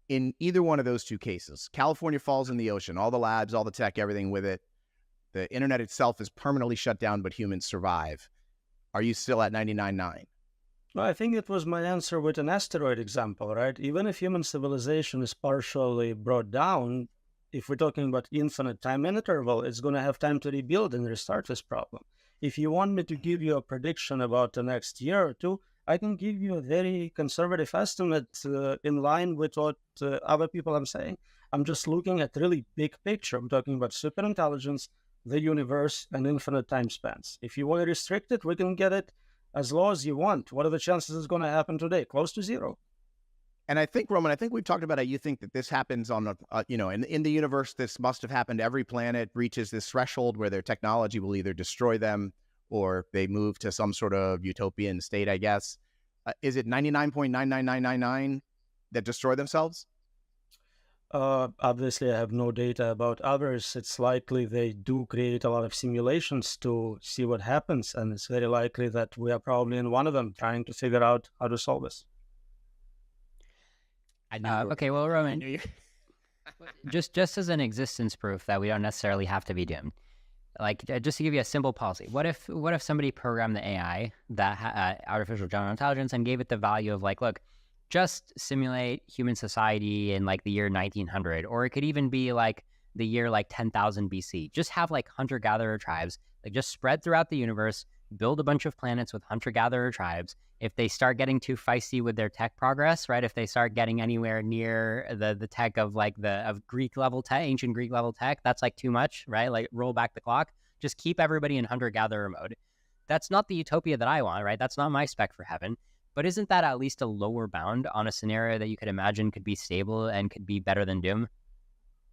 In either one of those two cases, California falls in the ocean, all the labs, all the tech, everything with it. The internet itself is permanently shut down, but humans survive. Are you still at 99.9? Well, I think it was my answer with an asteroid example, right? Even if human civilization is partially brought down, if we're talking about infinite time interval, it's going to have time to rebuild and restart this problem. If you want me to give you a prediction about the next year or two, I can give you a very conservative estimate in line with what other people I'm saying. I'm just looking at really big picture. I'm talking about superintelligence, the universe, and infinite time spans. If you want to restrict it, we can get it as low as you want. What are the chances it's going to happen today? Close to zero. And I think, Roman, we've talked about how you think that this happens on, in the universe, this must have happened. Every planet reaches this threshold where their technology will either destroy them or they move to some sort of utopian state, I guess. Is it 99.99999 that destroy themselves? Obviously, I have no data about others. It's likely they do create a lot of simulations to see what happens. And it's very likely that we are probably in one of them trying to figure out how to solve this. Okay, well, Roman, just as an existence proof that we don't necessarily have to be doomed. Like, just to give you a simple policy, what if somebody programmed the AI, that artificial general intelligence, and gave it the value of like, look, just simulate human society in like the year 1900, or it could even be like the year like 10,000 BC. Just have like hunter-gatherer tribes, like just spread throughout the universe, build a bunch of planets with hunter-gatherer tribes. If they start getting too feisty with their tech progress, right? If they start getting anywhere near the tech of like of Greek level tech, ancient Greek level tech, that's like too much, right? Like roll back the clock. Just keep everybody in hunter-gatherer mode. That's not the utopia that I want, right? That's not my spec for heaven. But isn't that at least a lower bound on a scenario that you could imagine could be stable and could be better than Doom?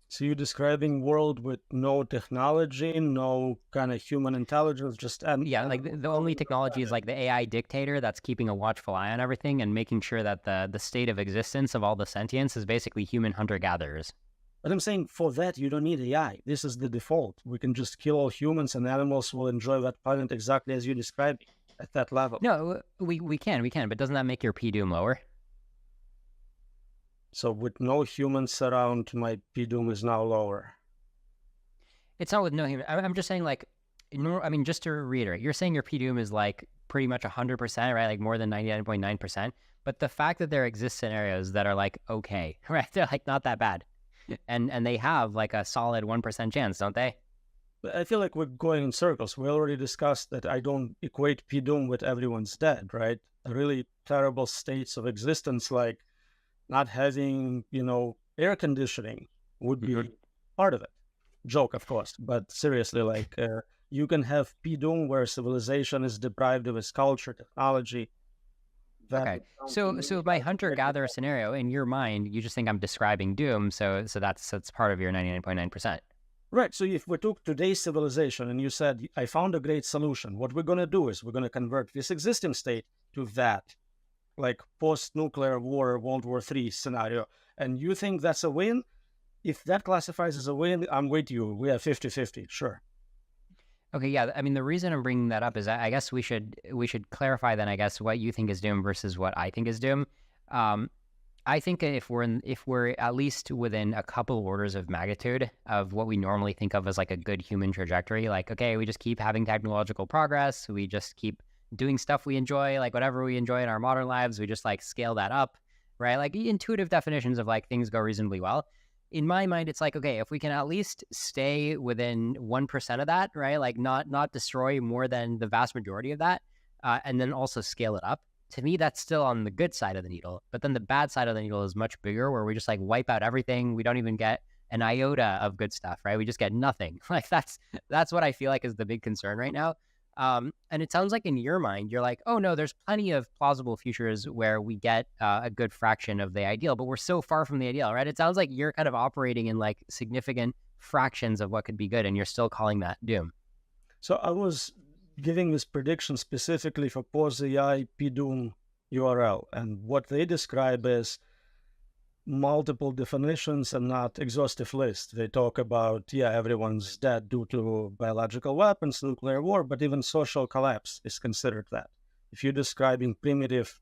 So you're describing world with no technology, no kind of human intelligence, just... yeah, like the only technology is like the AI dictator that's keeping a watchful eye on everything and making sure that the state of existence of all the sentience is basically human hunter-gatherers. But I'm saying for that, you don't need AI. This is the default. We can just kill all humans and animals will enjoy that planet exactly as you described it at that level. No, we can, but doesn't that make your P-Doom lower? So with no humans around, my P-Doom is now lower. It's not with no human. I'm just saying, like, I mean, just to reiterate, you're saying your P-Doom is like pretty much 100%, right? Like more than 99.9%. But the fact that there exist scenarios that are like, okay, right? They're like not that bad. And they have like a solid 1% chance, don't they? I feel like we're going in circles. We already discussed that I don't equate P-Doom with everyone's dead, right? Really terrible states of existence, like not having, air conditioning would be part of it. Joke, of course, but seriously, like you can have P-Doom where civilization is deprived of its culture, technology. Okay, so my hunter-gatherer scenario, in your mind, you just think I'm describing Doom, so that's part of your 99.9%. Right, so if we took today's civilization and you said, I found a great solution, what we're going to do is we're going to convert this existing state to that, like post-nuclear war, World War III scenario, and you think that's a win? If that classifies as a win, I'm with you. We are 50-50, sure. Okay, yeah. I mean, the reason I'm bringing that up is I guess we should clarify then, I guess, what you think is Doom versus what I think is Doom. I think if we're at least within a couple orders of magnitude of what we normally think of as like a good human trajectory, like, okay, we just keep having technological progress, we just keep doing stuff we enjoy, like whatever we enjoy in our modern lives, we just like scale that up, right? Like intuitive definitions of like things go reasonably well. In my mind, it's like, okay, if we can at least stay within 1% of that, right? Like not destroy more than the vast majority of that, and then also scale it up. To me, that's still on the good side of the needle. But then the bad side of the needle is much bigger, where we just like wipe out everything. We don't even get an iota of good stuff, right? We just get nothing. Like that's what I feel like is the big concern right now. And it sounds like in your mind, you're like, oh no, there's plenty of plausible futures where we get a good fraction of the ideal, but we're so far from the ideal, right? It sounds like you're kind of operating in like significant fractions of what could be good, and you're still calling that doom. So I was giving this prediction specifically for POSAI PDOOM URL, and what they describe is multiple definitions and not exhaustive list. They talk about, yeah, everyone's dead due to biological weapons, nuclear war, but even social collapse is considered that. If you're describing primitive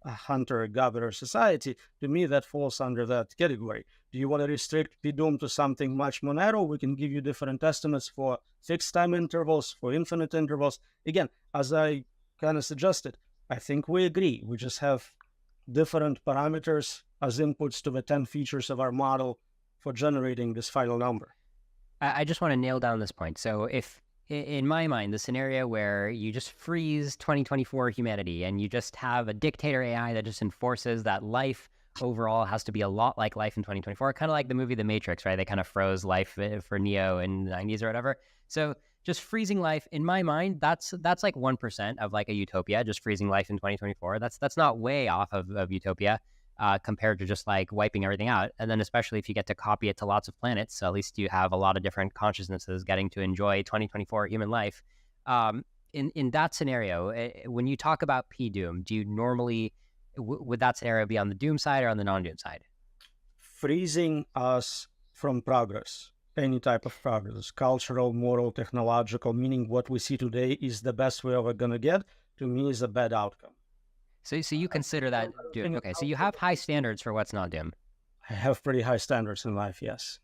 hunter-gatherer society, to me that falls under that category. Do you want to restrict PDOOM to something much more narrow? We can give you different estimates for fixed time intervals, for infinite intervals. Again, as I kind of suggested, I think we agree. We just have different parameters as inputs to the 10 features of our model for generating this final number. I just want to nail down this point. So if, in my mind, the scenario where you just freeze 2024 humanity and you just have a dictator AI that just enforces that life overall has to be a lot like life in 2024, kind of like the movie The Matrix, right? They kind of froze life for Neo in the 90s or whatever. So just freezing life, in my mind, that's like 1% of like a utopia, just freezing life in 2024. That's not way off of utopia compared to just like wiping everything out. And then especially if you get to copy it to lots of planets, so at least you have a lot of different consciousnesses getting to enjoy 2024 human life. In that scenario, when you talk about PDOOM, do you normally, would that scenario be on the doom side or on the non-doom side? Freezing us from progress. Any type of progress, cultural, moral, technological, meaning what we see today is the best we're ever going to get, to me is a bad outcome. So you consider that doom. Okay, so you have high standards for what's not doom. I have pretty high standards in life, yes.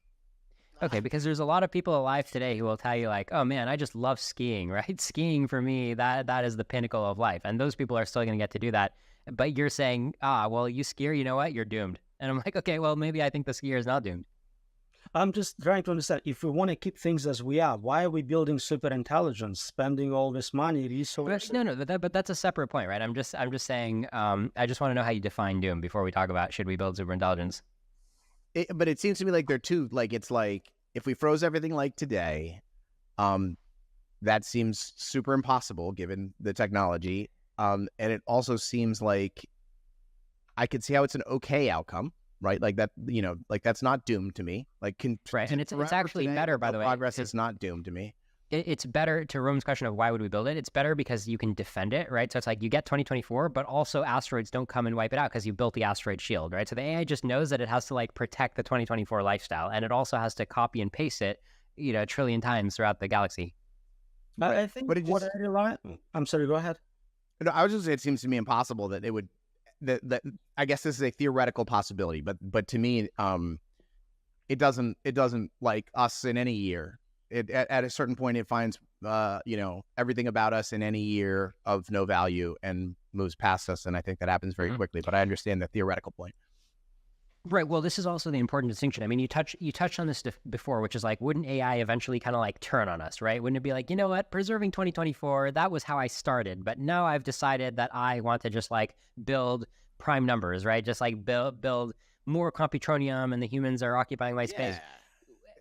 Okay, because there's a lot of people alive today who will tell you like, oh man, I just love skiing, right? Skiing for me, that is the pinnacle of life. And those people are still going to get to do that. But you're saying, well, you skier, you know what? You're doomed. And I'm like, okay, well, maybe I think the skier is not doomed. I'm just trying to understand, if we want to keep things as we are, why are we building superintelligence, spending all this money, resources? No, but that's a separate point, right? I'm just saying, I just want to know how you define doom before we talk about should we build superintelligence. But it seems to me like they're two, like it's like if we froze everything like today, that seems super impossible given the technology. And it also seems like I could see how it's an okay outcome. Right, like that, you know, like that's not doomed to me. Like, right, and it's actually better, by the way. Progress is not doomed to me. It's better, to Rome's question of why would we build it. It's better because you can defend it, right? So it's like you get 2024, but also asteroids don't come and wipe it out because you built the asteroid shield, right? So the AI just knows that it has to like protect the 2024 lifestyle, and it also has to copy and paste it, you know, a trillion times throughout the galaxy. I think what I rely. I'm sorry, go ahead. No, I was just saying it seems to me impossible that it would. That I guess this is a theoretical possibility, but to me, it doesn't like us in any year. At a certain point, it finds you know, everything about us in any year of no value and moves past us, and I think that happens very quickly. But I understand the theoretical point. Right. Well, this is also the important distinction. I mean, you touched on this before, which is like, wouldn't AI eventually kind of like turn on us, right? Wouldn't it be like, you know what, preserving 2024, that was how I started, but now I've decided that I want to just like build prime numbers, right? Just like build more computronium, and the humans are occupying my space.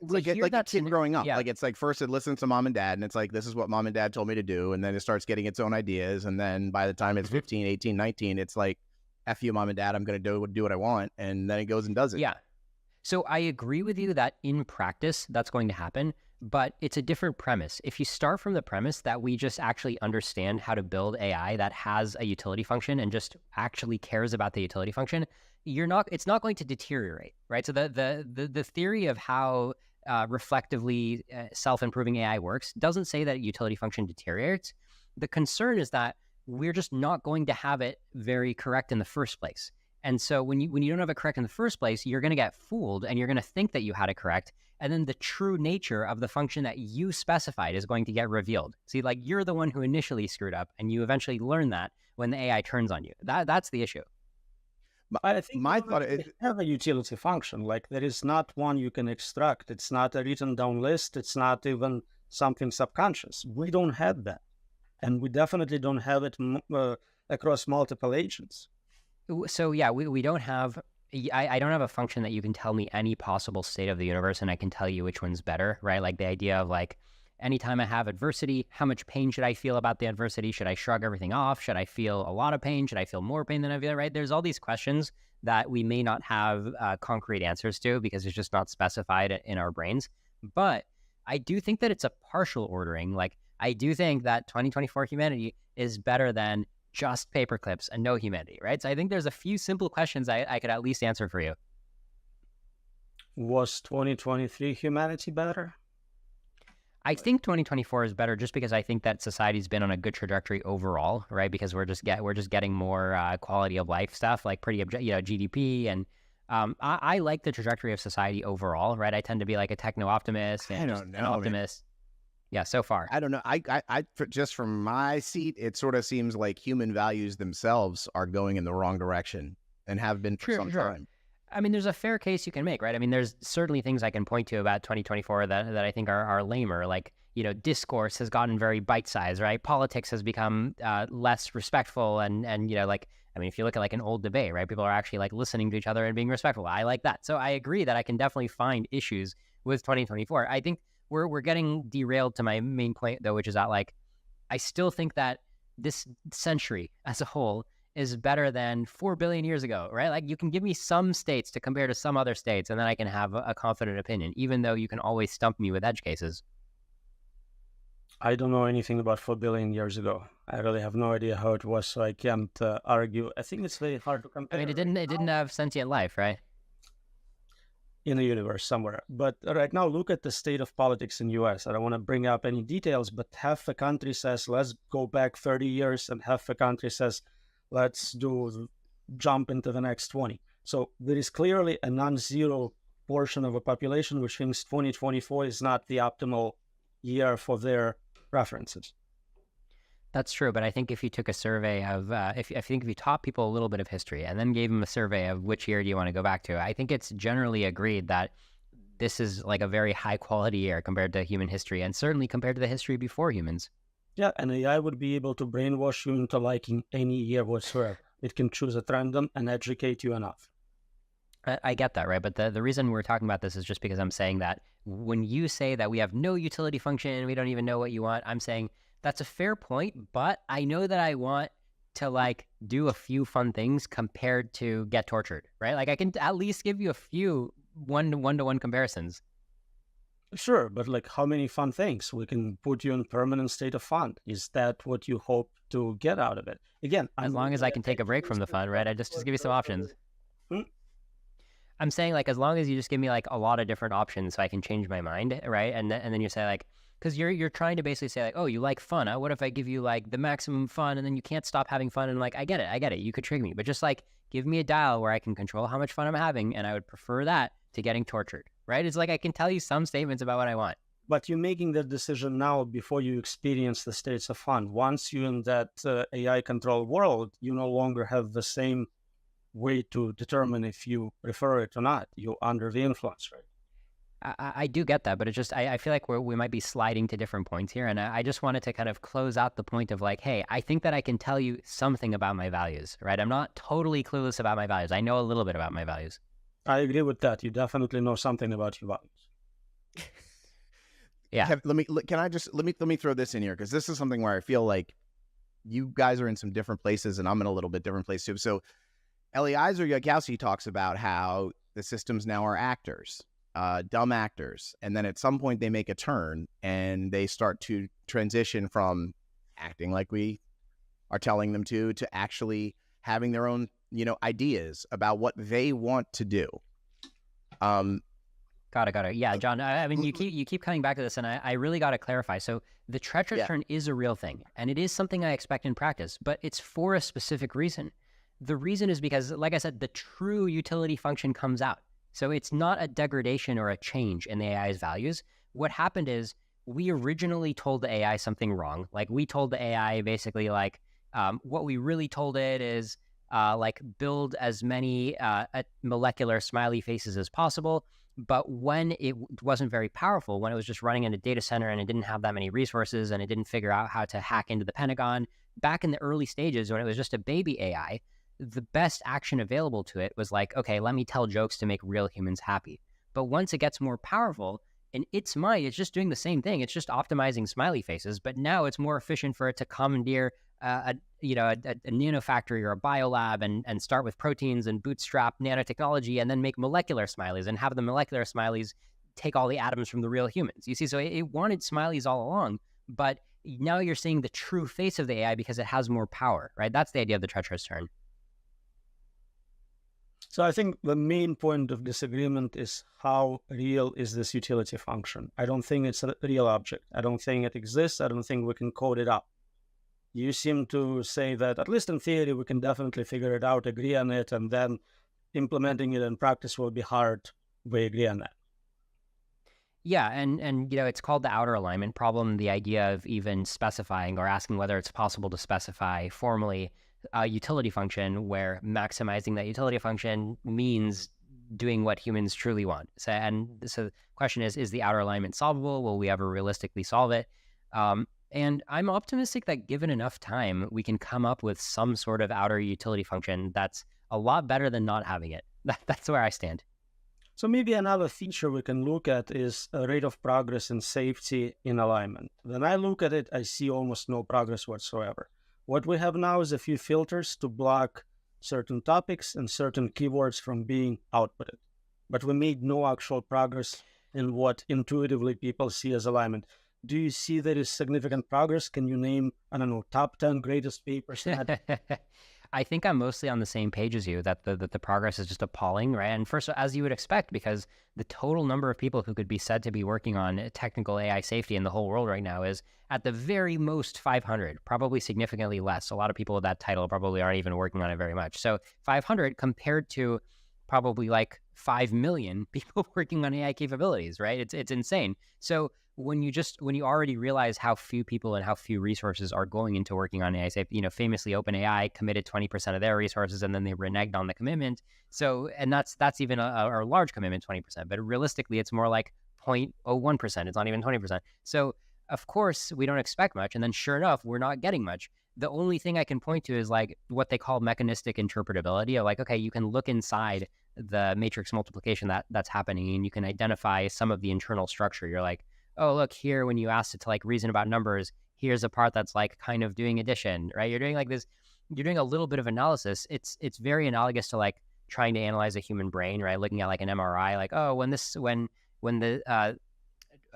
Like a kid growing up. Yeah. Like it's like first it listens to mom and dad, and it's like, this is what mom and dad told me to do, and then it starts getting its own ideas, and then by the time it's 15, 18, 19, it's like, F you, mom and dad, I'm going to do what I want. And then it goes and does it. Yeah. So I agree with you that in practice, that's going to happen, but it's a different premise. If you start from the premise that we just actually understand how to build AI that has a utility function and just actually cares about the utility function, it's not going to deteriorate, right? So the theory of how reflectively self-improving AI works doesn't say that utility function deteriorates. The concern is that we're just not going to have it very correct in the first place. And so when you don't have it correct in the first place, you're going to get fooled, and you're going to think that you had it correct. And then the true nature of the function that you specified is going to get revealed. See, like you're the one who initially screwed up, and you eventually learn that when the AI turns on you. That's the issue. I think my thought is have a utility function. Like there is not one you can extract. It's not a written down list. It's not even something subconscious. We don't have that. And we definitely don't have it across multiple agents. So yeah, we don't have, I don't have a function that you can tell me any possible state of the universe and I can tell you which one's better, right? Like the idea of like, anytime I have adversity, how much pain should I feel about the adversity? Should I shrug everything off? Should I feel a lot of pain? Should I feel more pain than I feel, right? There's all these questions that we may not have concrete answers to because it's just not specified in our brains. But I do think that it's a partial ordering. Like, I do think that 2024 humanity is better than just paperclips and no humanity, right? So I think there's a few simple questions I could at least answer for you. Was 2023 humanity better? I think 2024 is better just because I think that society's been on a good trajectory overall, right? Because we're just getting more quality of life stuff, like pretty GDP, and I like the trajectory of society overall, right? I tend to be like a techno optimist and an optimist. Yeah, so far. I don't know. I just from my seat, it sort of seems like human values themselves are going in the wrong direction and have been for some time. I mean, there's a fair case you can make, right? I mean, there's certainly things I can point to about 2024 that I think are lamer. Like, discourse has gotten very bite-sized, right? Politics has become less respectful and like, I mean, if you look at like an old debate, right? People are actually like listening to each other and being respectful. I like that. So I agree that I can definitely find issues with 2024. I think we're getting derailed to my main point, though, which is that like, I still think that this century as a whole is better than 4 billion years ago, right? Like, you can give me some states to compare to some other states, and then I can have a confident opinion, even though you can always stump me with edge cases. I don't know anything about 4 billion years ago. I really have no idea how it was, so I can't argue. I think it's very hard to compare. I mean, it didn't have sentient life, right? In the universe somewhere. But right now, look at the state of politics in US. I don't want to bring up any details, but half the country says, let's go back 30 years, and half the country says, let's jump into the next 20. So there is clearly a non-zero portion of a population which thinks 2024 is not the optimal year for their preferences. That's true, but I think if you took a survey of, if you taught people a little bit of history and then gave them a survey of which year do you want to go back to, I think it's generally agreed that this is like a very high quality year compared to human history, and certainly compared to the history before humans. Yeah, and AI would be able to brainwash you into liking any year whatsoever. It can choose at random and educate you enough. I get that, right? But the reason we're talking about this is just because I'm saying that when you say that we have no utility function, we don't even know what you want, I'm saying that's a fair point, but I know that I want to like do a few fun things compared to get tortured, right? Like, I can at least give you a few one-to-one comparisons. Sure, but like, how many fun things? We can put you in permanent state of fun. Is that what you hope to get out of it? Again, as long as I can take a break from the fun, right? I just give you some options. I'm saying, like, as long as you just give me like a lot of different options so I can change my mind, right? And then you say like, because you're trying to basically say like, oh, you like fun. What if I give you like the maximum fun and then you can't stop having fun? And like, I get it. You could trick me, but just like give me a dial where I can control how much fun I'm having, and I would prefer that to getting tortured, right? It's like I can tell you some statements about what I want. But you're making that decision now before you experience the states of fun. Once you're in that AI-controlled world, you no longer have the same way to determine if you prefer it or not. You're under the influence, right? I do get that, but it's just, I feel like we might be sliding to different points here. And I just wanted to kind of close out the point of like, hey, I think that I can tell you something about my values, right? I'm not totally clueless about my values. I know a little bit about my values. I agree with that. You definitely know something about your values. Yeah. Let me throw this in here, because this is something where I feel like you guys are in some different places and I'm in a little bit different place too. So Eliezer Yampolskiy talks about how the systems now are actors. Dumb actors, and then at some point they make a turn and they start to transition from acting like we are telling them to actually having their own, ideas about what they want to do. Got it. Yeah, John, I mean, you keep coming back to this, and I really got to clarify. So the treacherous turn is a real thing, and it is something I expect in practice, but it's for a specific reason. The reason is because, like I said, the true utility function comes out. So it's not a degradation or a change in the AI's values. What happened is we originally told the AI something wrong. Like, we told the AI basically like, what we really told it is like build as many molecular smiley faces as possible. But when it wasn't very powerful, when it was just running in a data center and it didn't have that many resources and it didn't figure out how to hack into the Pentagon, back in the early stages when it was just a baby AI, the best action available to it was like, okay, let me tell jokes to make real humans happy. But once it gets more powerful, in its mind, it's just doing the same thing. It's just optimizing smiley faces, but now it's more efficient for it to commandeer a nanofactory or a biolab and start with proteins and bootstrap nanotechnology and then make molecular smileys and have the molecular smileys take all the atoms from the real humans. You see, so it wanted smileys all along, but now you're seeing the true face of the AI because it has more power, right? That's the idea of the treacherous turn. So I think the main point of disagreement is how real is this utility function. I don't think it's a real object. I don't think it exists. I don't think we can code it up. You seem to say that, at least in theory, we can definitely figure it out, agree on it, and then implementing it in practice will be hard. We agree on that. Yeah, and it's called the outer alignment problem, the idea of even specifying or asking whether it's possible to specify formally a utility function where maximizing that utility function means doing what humans truly want. So the question is the outer alignment solvable? Will we ever realistically solve it? And I'm optimistic that given enough time, we can come up with some sort of outer utility function that's a lot better than not having it. That's where I stand. So maybe another feature we can look at is a rate of progress in safety in alignment. When I look at it, I see almost no progress whatsoever. What we have now is a few filters to block certain topics and certain keywords from being outputted. But we made no actual progress in what intuitively people see as alignment. Do you see there is significant progress? Can you name, I don't know, top 10 greatest papers? I think I'm mostly on the same page as you, that the progress is just appalling, right? And first, as you would expect, because the total number of people who could be said to be working on technical AI safety in the whole world right now is at the very most 500, probably significantly less. A lot of people with that title probably aren't even working on it very much. So 500 compared to probably like 5 million people working on AI capabilities, right? It's insane. So when you already realize how few people and how few resources are going into working on AI safety, famously OpenAI committed 20% of their resources and then they reneged on the commitment. So, and that's even a large commitment, 20%, but realistically it's more like 0.01%. It's not even 20%. So of course we don't expect much. And then sure enough, we're not getting much. The only thing I can point to is like what they call mechanistic interpretability, of like, okay, you can look inside the matrix multiplication that's happening and you can identify some of the internal structure. You're like, oh, look here, when you asked it to like reason about numbers, here's a part that's like kind of doing addition, right? You're doing like this, you're doing a little bit of analysis. It's very analogous to like trying to analyze a human brain, right? Looking at like an MRI, like, oh,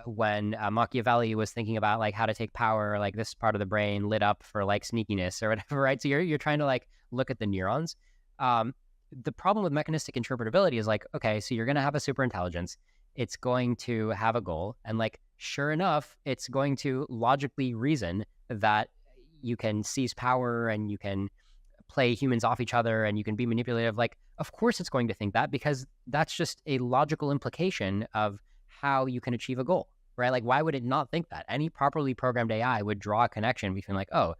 when Machiavelli was thinking about like how to take power, like this part of the brain lit up for like sneakiness or whatever, right? So you're trying to like look at the neurons. The problem with mechanistic interpretability is like, okay, so you're going to have a superintelligence. It's going to have a goal. And like, sure enough, it's going to logically reason that you can seize power and you can play humans off each other and you can be manipulative. Like, of course it's going to think that because that's just a logical implication of how you can achieve a goal, right? Like, why would it not think that? Any properly programmed AI would draw a connection between like, oh,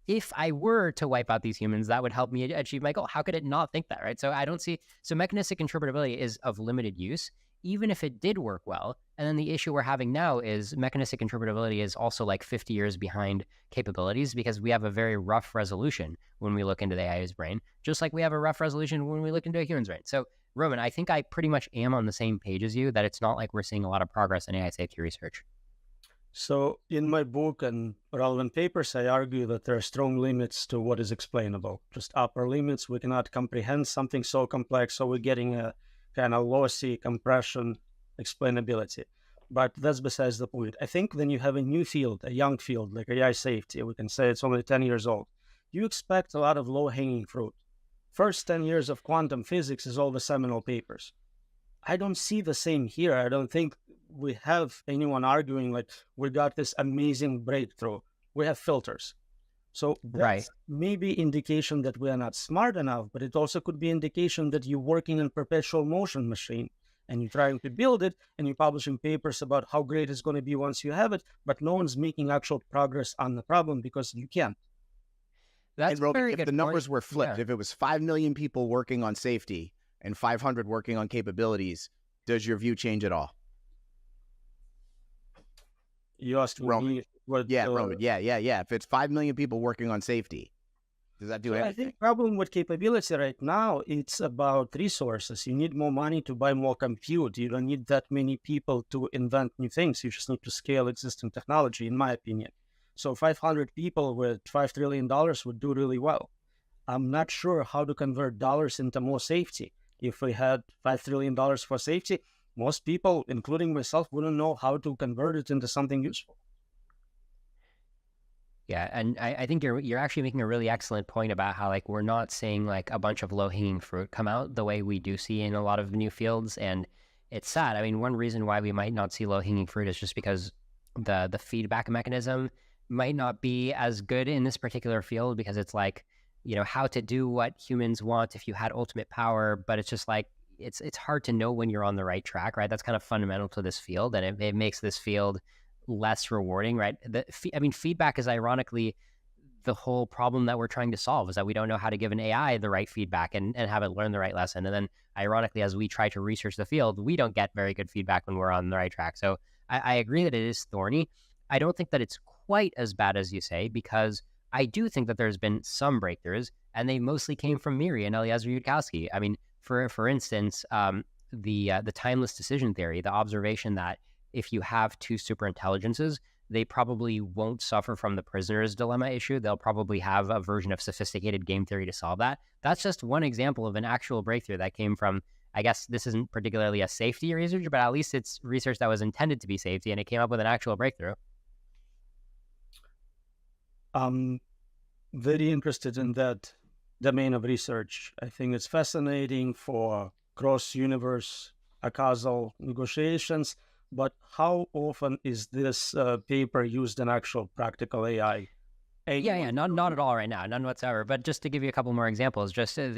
if I were to wipe out these humans, that would help me achieve my goal. How could it not think that, right? So so mechanistic interpretability is of limited use, even if it did work well. And then the issue we're having now is mechanistic interpretability is also like 50 years behind capabilities because we have a very rough resolution when we look into the AI's brain, just like we have a rough resolution when we look into a human's brain. So Roman, I think I pretty much am on the same page as you, that it's not like we're seeing a lot of progress in AI safety research. So in my book and relevant papers, I argue that there are strong limits to what is explainable. Just upper limits. We cannot comprehend something so complex, so we're getting a kind of lossy compression explainability. But that's besides the point. I think when you have a new field, a young field like AI safety, we can say it's only 10 years old, you expect a lot of low-hanging fruit. First 10 years of quantum physics is all the seminal papers. I don't see the same here. I don't think we have anyone arguing like we got this amazing breakthrough. We have filters. So that's maybe indication that we are not smart enough, but it also could be indication that you're working in perpetual motion machine and you're trying to build it and you're publishing papers about how great it's going to be once you have it, but no one's making actual progress on the problem because you can't. That's Roman, very if good the numbers point. were flipped, Yeah. if it was 5 million people working on safety and 500 working on capabilities, does your view change at all? You asked Roman. me what... Roman. Yeah. If it's 5 million people working on safety, Does that do So I anything? think problem with capability right now, it's about resources. You need more money to buy more compute. You don't need that many people to invent new things. You just need to scale existing technology, in my opinion. So 500 people with $5 trillion would do really well. I'm not sure how to convert dollars into more safety. If we had $5 trillion for safety, most people, including myself, wouldn't know how to convert it into something useful. Yeah, and I think you're actually making a really excellent point about how like we're not seeing like a bunch of low-hanging fruit come out the way we do see in a lot of new fields, and it's sad. I mean, one reason why we might not see low-hanging fruit is just because the feedback mechanism might not be as good in this particular field because it's like, how to do what humans want if you had ultimate power, but it's just like it's hard to know when you're on the right track, right? That's kind of fundamental to this field, and it makes this field less rewarding, right? Feedback is ironically the whole problem that we're trying to solve, is that we don't know how to give an AI the right feedback and have it learn the right lesson. And then ironically, as we try to research the field, we don't get very good feedback when we're on the right track. So I agree that it is thorny. I don't think that it's quite as bad as you say, because I do think that there's been some breakthroughs, and they mostly came from Miri and Eliezer Yudkowsky. I mean, for instance, the timeless decision theory, the observation that if you have two superintelligences, they probably won't suffer from the prisoner's dilemma issue. They'll probably have a version of sophisticated game theory to solve that. That's just one example of an actual breakthrough that came from, I guess this isn't particularly a safety research, but at least it's research that was intended to be safety, and it came up with an actual breakthrough. I'm very interested in that domain of research. I think it's fascinating for cross-universe causal negotiations. But how often is this paper used in actual practical AI? Yeah, not at all right now, none whatsoever. But just to give you a couple more examples, just this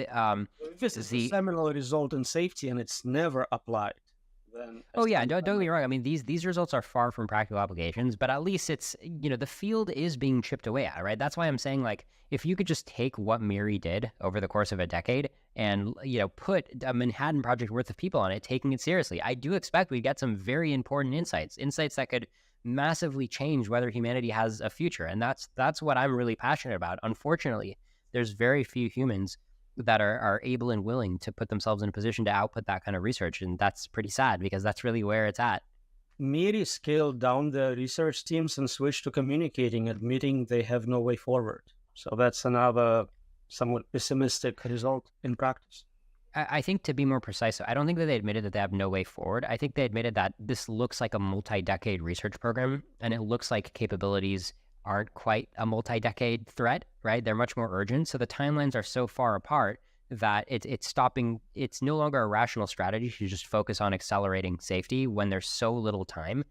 is a seminal result in safety, and it's never applied. Then don't get me wrong. I mean, these results are far from practical applications, but at least it's the field is being chipped away at, right? That's why I'm saying, like, if you could just take what Miri did over the course of a decade and put a Manhattan Project worth of people on it, taking it seriously, I do expect we'd get some very important insights that could massively change whether humanity has a future. And that's what I'm really passionate about. Unfortunately, there's very few humans that are able and willing to put themselves in a position to output that kind of research. And that's pretty sad, because that's really where it's at. Miri scaled down the research teams and switched to communicating, admitting they have no way forward. So that's another somewhat pessimistic result in practice. I think, to be more precise, I don't think that they admitted that they have no way forward. I think they admitted that this looks like a multi-decade research program, and it looks like capabilities aren't quite a multi-decade threat, right? They're much more urgent. So the timelines are so far apart that it's stopping. It's no longer a rational strategy to just focus on accelerating safety when there's so little time.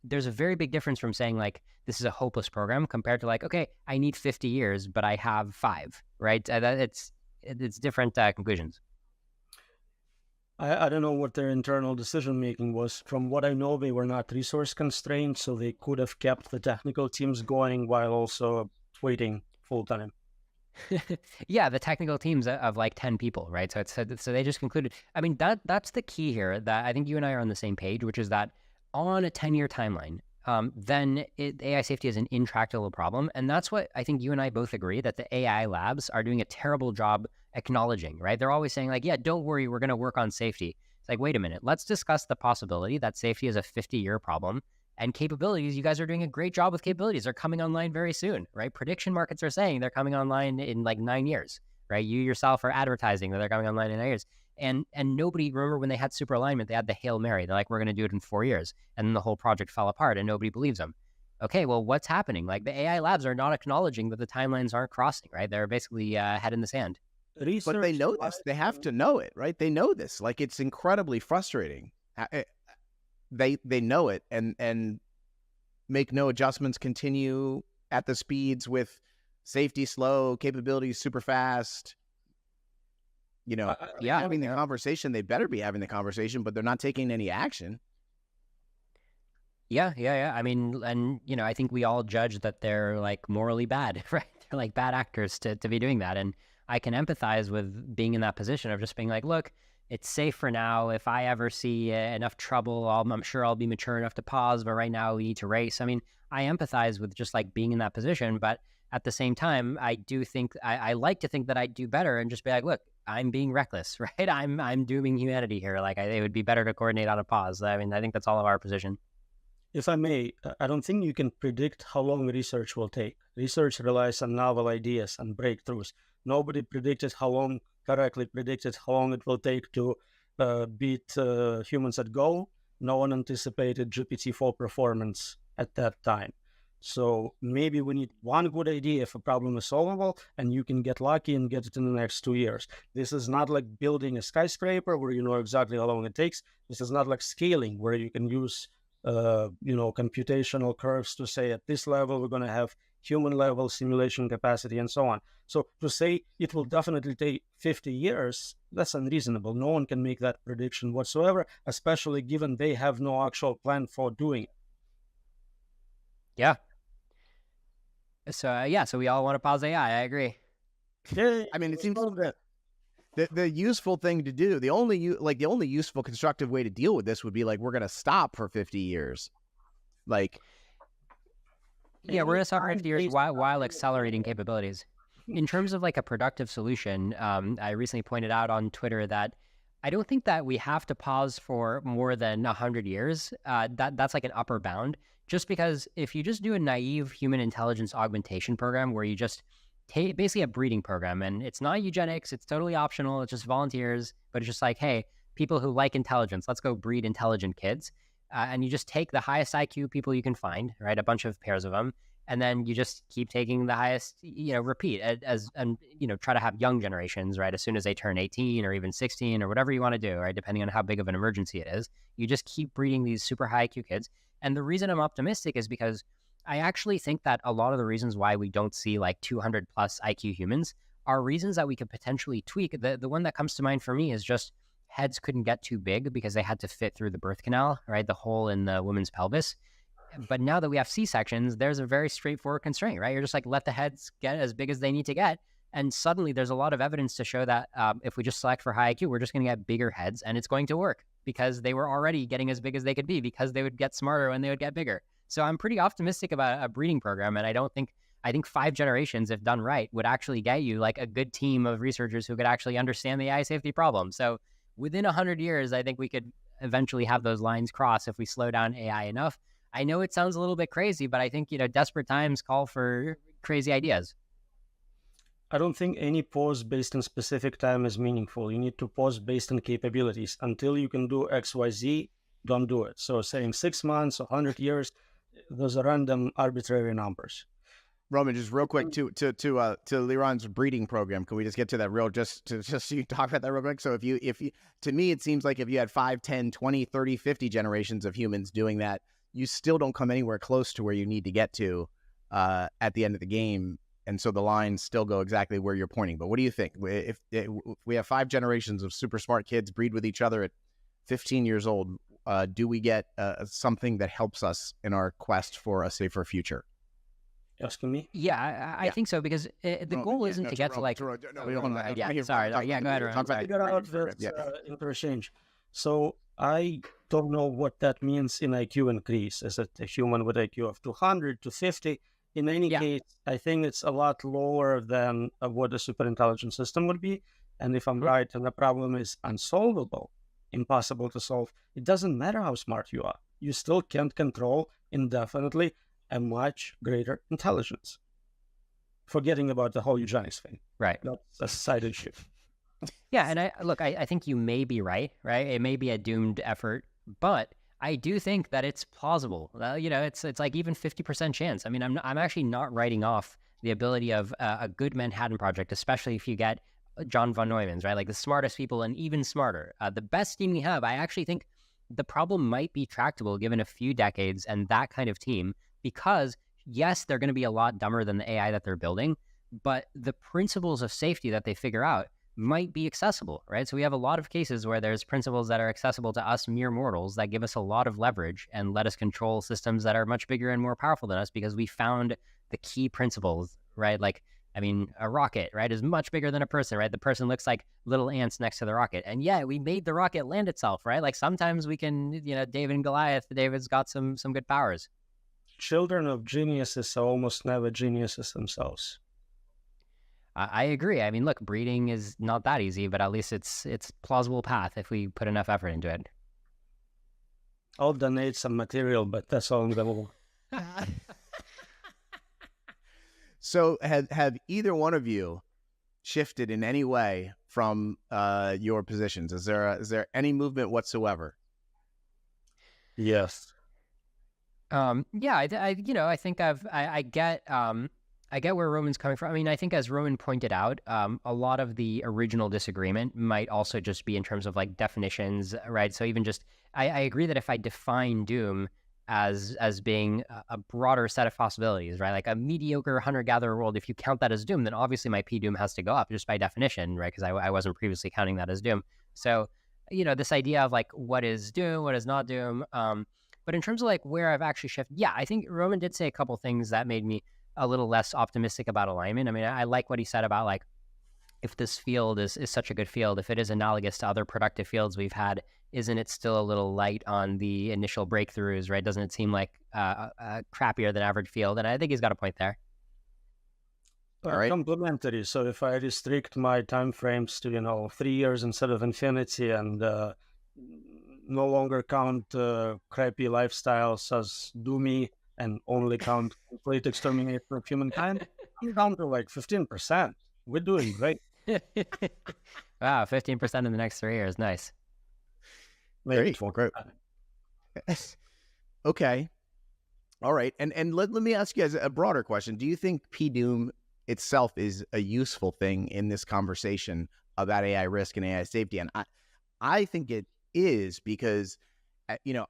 There's a very big difference from saying, like, this is a hopeless program compared to, like, okay, I need 50 years, but I have 5, right? It's different conclusions. I don't know what their internal decision-making was. From what I know, they were not resource constrained, so they could have kept the technical teams going while also waiting full-time. Yeah, the technical teams of like 10 people, right? So they just concluded. I mean, that's the key here, that I think you and I are on the same page, which is that on a 10-year timeline, then AI safety is an intractable problem. And that's what I think you and I both agree, that the AI labs are doing a terrible job acknowledging, right? They're always saying, like, yeah, don't worry, we're going to work on safety. It's like, wait a minute, let's discuss the possibility that safety is a 50-year problem. And capabilities, you guys are doing a great job with capabilities. They're coming online very soon, right? Prediction markets are saying they're coming online in like 9 years, right? You yourself are advertising that they're coming online in 9 years. And nobody, remember when they had super alignment, they had the Hail Mary. They're like, we're going to do it in 4 years. And then the whole project fell apart and nobody believes them. Okay, well, what's happening? Like, the AI labs are not acknowledging that the timelines aren't crossing, right? They're basically head in the sand. But they know this. They have to know it, right? They know this. Like, it's incredibly frustrating. They know it and make no adjustments, continue at the speeds with safety slow, capabilities super fast. Having the conversation, they better be having the conversation, but they're not taking any action. Yeah. I mean, and, I think we all judge that they're like morally bad, right? They're like bad actors to be doing that. And I can empathize with being in that position of just being like, look, it's safe for now. If I ever see enough trouble, I'm sure I'll be mature enough to pause. But right now, we need to race. I mean, I empathize with just like being in that position, but at the same time, I do think I like to think that I'd do better and just be like, look, I'm being reckless, right? I'm dooming humanity here. Like, it would be better to coordinate on a pause. I mean, I think that's all of our position. If I may, I don't think you can predict how long research will take. Research relies on novel ideas and breakthroughs. Nobody correctly predicted how long it will take to beat humans at Go. No one anticipated GPT-4 performance at that time. So maybe we need one good idea if a problem is solvable, and you can get lucky and get it in the next 2 years. This is not like building a skyscraper where you know exactly how long it takes. This is not like scaling where you can use computational curves to say at this level we're going to have human level simulation capacity and so on. So to say it will definitely take 50 years, that's unreasonable. No one can make that prediction whatsoever, especially given they have no actual plan for doing it. Yeah. So so we all want to pause AI. I agree. Yeah, I mean, it seems that the useful thing to do, the only useful constructive way to deal with this would be like, we're going to stop for 50 years. Like, yeah, we're going to stop for 50 years while accelerating capabilities. In terms of like a productive solution, I recently pointed out on Twitter that I don't think that we have to pause for more than 100 years. That's like an upper bound. Just because if you just do a naive human intelligence augmentation program where you just take basically a breeding program, and it's not eugenics, it's totally optional, it's just volunteers, but it's just like, hey, people who like intelligence, let's go breed intelligent kids. And you just take the highest IQ people you can find, right? A bunch of pairs of them. And then you just keep taking the highest, repeat and try to have young generations, right? As soon as they turn 18 or even 16 or whatever you want to do, right? Depending on how big of an emergency it is, you just keep breeding these super high IQ kids. And the reason I'm optimistic is because I actually think that a lot of the reasons why we don't see like 200 plus IQ humans are reasons that we could potentially tweak. The one that comes to mind for me is just heads couldn't get too big because they had to fit through the birth canal, right? The hole in the woman's pelvis. But now that we have C-sections, there's a very straightforward constraint, right? You're just like, let the heads get as big as they need to get. And suddenly there's a lot of evidence to show that if we just select for high IQ, we're just going to get bigger heads and it's going to work because they were already getting as big as they could be because they would get smarter when they would get bigger. So I'm pretty optimistic about a breeding program. And I think 5 generations, if done right, would actually get you like a good team of researchers who could actually understand the AI safety problem. So within 100 years, I think we could eventually have those lines cross if we slow down AI enough. I know it sounds a little bit crazy, but I think, desperate times call for crazy ideas. I don't think any pause based on specific time is meaningful. You need to pause based on capabilities. Until you can do XYZ, don't do it. So saying 6 months, 100 years, those are random, arbitrary numbers. Roman, just real quick to Liron's breeding program. Can we just get to that just so you talk about that real quick? So if you, to me, it seems like if you had 5, 10, 20, 30, 50 generations of humans doing that, you still don't come anywhere close to where you need to get to at the end of the game. And so the lines still go exactly where you're pointing. But what do you think? If we have 5 generations of super smart kids breed with each other at 15 years old, do we get something that helps us in our quest for a safer future? Asking me? Yeah, I think so, because the goal isn't to get to like... sorry. Go ahead. Interchange. So I don't know what that means in IQ increase. Is it a human with IQ of 200 to 50? In any case, I think it's a lot lower than what a superintelligent system would be. And if I'm right, and the problem is unsolvable, impossible to solve, it doesn't matter how smart you are. You still can't control indefinitely a much greater intelligence. Forgetting about the whole eugenics thing. Right. That's a side issue. Yeah, and I think you may be right? It may be a doomed effort, but I do think that it's plausible. It's like even 50% chance. I mean, I'm actually not writing off the ability of a good Manhattan Project, especially if you get John von Neumann's, right? Like the smartest people and even smarter. The best team we have, I actually think the problem might be tractable given a few decades and that kind of team, because yes, they're going to be a lot dumber than the AI that they're building, but the principles of safety that they figure out might be accessible, right? So we have a lot of cases where there's principles that are accessible to us mere mortals that give us a lot of leverage and let us control systems that are much bigger and more powerful than us because we found the key principles, right? Like I mean, a rocket, right, is much bigger than a person, right? The person looks like little ants next to the rocket. And yeah, we made the rocket land itself, right? Like sometimes we can, David and Goliath, David's got some good powers. Children of geniuses are almost never geniuses themselves. I agree. I mean, look, breeding is not that easy, but at least it's plausible path if we put enough effort into it. I'll donate some material, but that's all I'm gonna do. So have either one of you shifted in any way from your positions? Is there any movement whatsoever? Yes. Yeah, I think I get where Roman's coming from. I mean, I think as Roman pointed out, a lot of the original disagreement might also just be in terms of like definitions, right? So even just, I agree that if I define doom as being a broader set of possibilities, right? Like a mediocre hunter-gatherer world, if you count that as doom, then obviously my P doom has to go up just by definition, right? Because I wasn't previously counting that as doom. So, this idea of like what is doom, what is not doom. But in terms of like where I've actually shifted, yeah, I think Roman did say a couple things that made me a little less optimistic about alignment. I mean, I like what he said about like, if this field is such a good field, if it is analogous to other productive fields we've had, isn't it still a little light on the initial breakthroughs, right? Doesn't it seem like a crappier than average field? And I think he's got a point there. All right. Complementary. So if I restrict my time frames to 3 years instead of infinity, and no longer count crappy lifestyles as doomy, and only count complete extermination of humankind, I'm down to like 15%. We're doing great. Wow, 15% in the next 3 years. Nice. Great. Okay. All right. And let me ask you guys a broader question. Do you think P-Doom itself is a useful thing in this conversation about AI risk and AI safety? And I think it is, because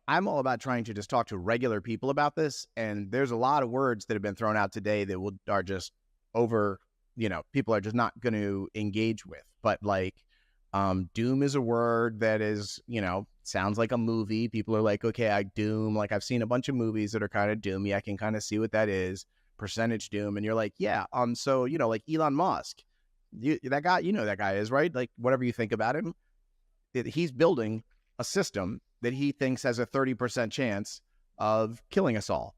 I'm all about trying to just talk to regular people about this. And there's a lot of words that have been thrown out today that are just over, people are just not going to engage with. But like, doom is a word that is, sounds like a movie. People are like, okay, doom. Like I've seen a bunch of movies that are kind of doomy. I can kind of see what that is. Percentage doom. And you're like, yeah. So, like Elon Musk, that guy is, right? Like whatever you think about him, he's building a system that he thinks has a 30% chance of killing us all.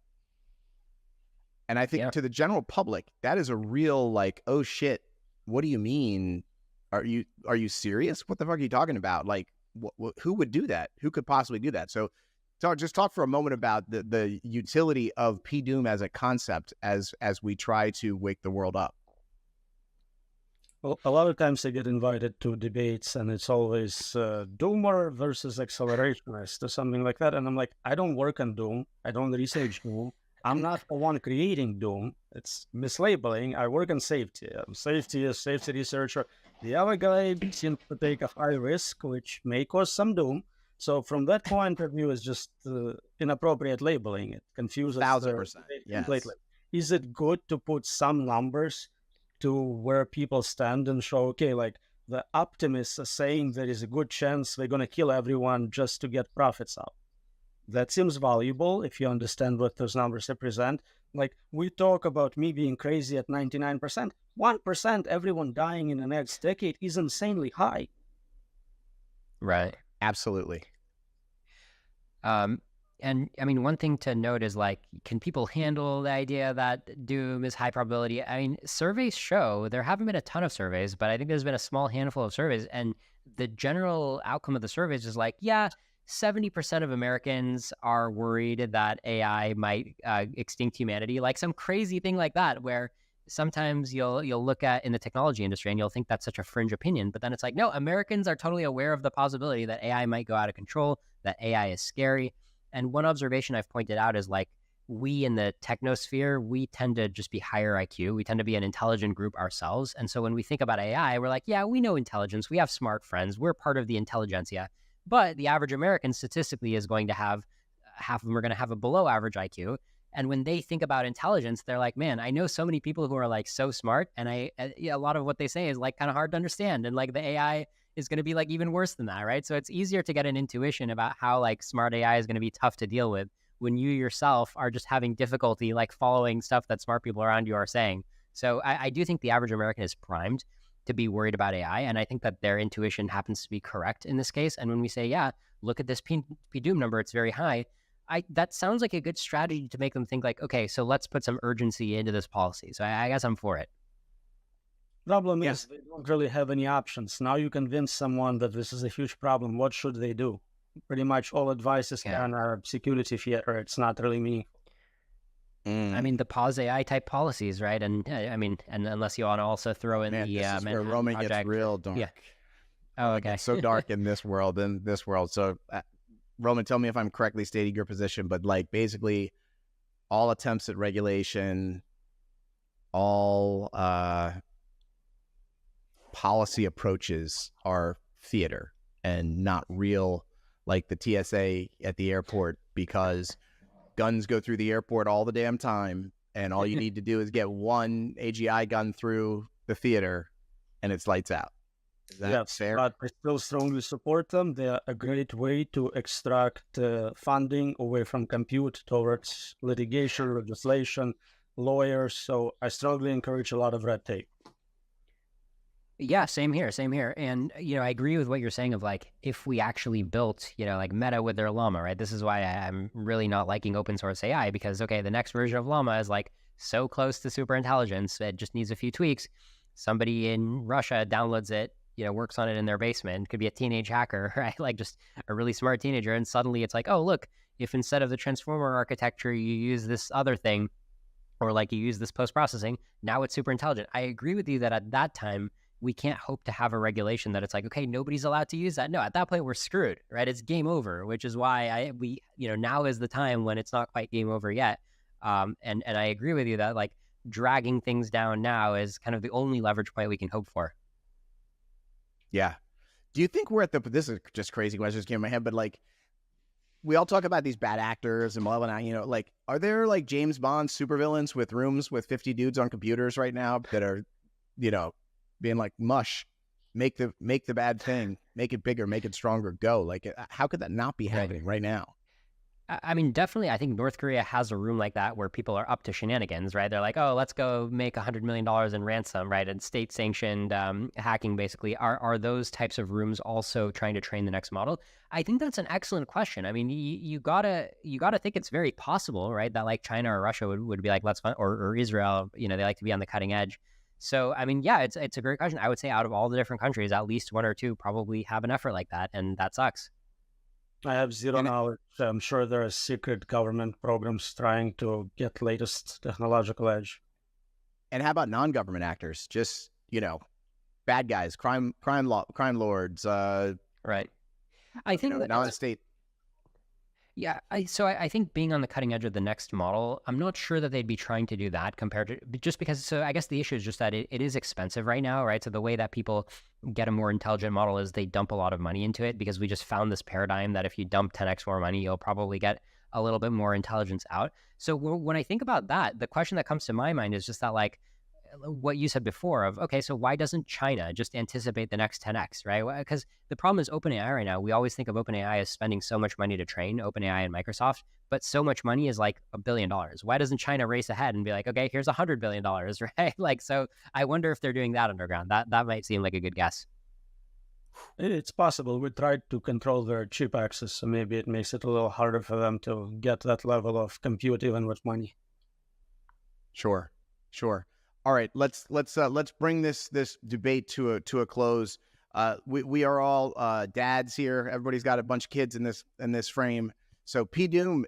And I think to the general public, that is a real like, oh shit, what do you mean? Are you serious? What the fuck are you talking about? Like, who would do that? Who could possibly do that? So just talk for a moment about the utility of P-Doom as a concept as we try to wake the world up. Well, a lot of times I get invited to debates, and it's always doomer versus accelerationist or something like that. And I'm like, I don't work on doom. I don't research doom. I'm not the one creating doom. It's mislabeling. I work on safety. I'm safety researcher. The other guy seems to take a high risk, which may cause some doom. So from that point of view, it's just inappropriate labeling. It confuses 1,000%. Completely. Is it good to put some numbers to where people stand and show, okay, like the optimists are saying there is a good chance they're going to kill everyone just to get profits out? That seems valuable if you understand what those numbers represent. Like we talk about me being crazy at 99%. 1% everyone dying in the next decade is insanely high. Right. Absolutely. And I mean, one thing to note is like, can people handle the idea that doom is high probability? I mean, surveys show, there haven't been a ton of surveys, but I think there's been a small handful of surveys. And the general outcome of the surveys is like, yeah, 70% of Americans are worried that AI might extinct humanity, like some crazy thing like that, where sometimes you'll look at in the technology industry and you'll think that's such a fringe opinion, but then it's like, no, Americans are totally aware of the possibility that AI might go out of control, that AI is scary. And one observation I've pointed out is like, we in the technosphere, we tend to just be higher IQ. We tend to be an intelligent group ourselves. And so when we think about AI, we're like, yeah, we know intelligence. We have smart friends. We're part of the intelligentsia. But the average American statistically is going to have, half of them are going to have a below average IQ. And when they think about intelligence, they're like, man, I know so many people who are like so smart. And a lot of what they say is like kind of hard to understand. And like the AI is going to be like even worse than that, right? So it's easier to get an intuition about how like smart AI is going to be tough to deal with when you yourself are just having difficulty like following stuff that smart people around you are saying. So I do think the average American is primed to be worried about AI. And I think that their intuition happens to be correct in this case. And when we say, yeah, look at this P-Doom number, it's very high. That sounds like a good strategy to make them think like, okay, so let's put some urgency into this policy. So I guess I'm for it. Problem is, they don't really have any options. Now you convince someone that this is a huge problem. What should they do? Pretty much all advice is on our security theater. It's not really meaningful. I mean, the pause AI type policies, right? And I mean, and unless you want to also throw in the this is where Roman gets real dark. Yeah. Oh, okay. It's so dark in this world. So, Roman, tell me if I'm correctly stating your position, but like basically, all attempts at regulation, all policy approaches are theater and not real, like the TSA at the airport, because guns go through the airport all the damn time, and all you need to do is get one AGI gun through the theater, and it's lights out. Is that fair? But I still strongly support them. They're a great way to extract funding away from compute towards litigation, legislation, lawyers. So I strongly encourage a lot of red tape. Yeah, same here. And, I agree with what you're saying of like, if we actually built, like Meta with their Llama, right? This is why I'm really not liking open source AI, because, okay, the next version of Llama is like so close to superintelligence, it just needs a few tweaks. Somebody in Russia downloads it, works on it in their basement. Could be a teenage hacker, right? Like just a really smart teenager. And suddenly it's like, oh, look, if instead of the transformer architecture, you use this other thing, or like you use this post-processing, now it's super intelligent. I agree with you that at that time, we can't hope to have a regulation that it's like, okay, nobody's allowed to use that. No, at that point we're screwed, right? It's game over, which is why now is the time when it's not quite game over yet. And I agree with you that like dragging things down now is kind of the only leverage point we can hope for. Yeah. Do you think we're at this is just crazy questions came in my head, but like, we all talk about these bad actors and blah, blah, blah, like, are there like James Bond supervillains with rooms with 50 dudes on computers right now that are, being like, mush, make the bad thing, make it bigger, make it stronger, go. Like, how could that not be happening right now? I mean, definitely, I think North Korea has a room like that where people are up to shenanigans, right? They're like, oh, let's go make $100 million in ransom, right? And state-sanctioned hacking, basically. Are those types of rooms also trying to train the next model? I think that's an excellent question. I mean, you gotta think it's very possible, right? That like China or Russia would be like, let's fund, or Israel, they like to be on the cutting edge. So, I mean, yeah, it's a great question. I would say out of all the different countries, at least one or two probably have an effort like that, and that sucks. I have zero knowledge. I'm sure there are secret government programs trying to get latest technological edge. And how about non-government actors? Just, bad guys, crime lords. Right. I think non-state. Yeah, I think being on the cutting edge of the next model, I'm not sure that they'd be trying to do that compared to just because. So I guess the issue is just that it is expensive right now, right? So the way that people get a more intelligent model is they dump a lot of money into it, because we just found this paradigm that if you dump 10x more money, you'll probably get a little bit more intelligence out. So when I think about that, the question that comes to my mind is just that, like, what you said before of, okay, so why doesn't China just anticipate the next 10x, right? Because the problem is OpenAI right now, we always think of OpenAI as spending so much money to train OpenAI and Microsoft, but so much money is like $1 billion. Why doesn't China race ahead and be like, okay, here's $100 billion, right? Like, so I wonder if they're doing that underground. That might seem like a good guess. It's possible. We tried to control their chip access, so maybe it makes it a little harder for them to get that level of compute even with money. Sure. All right, let's bring this debate to a close. We are all dads here. Everybody's got a bunch of kids in this frame. So P-Doom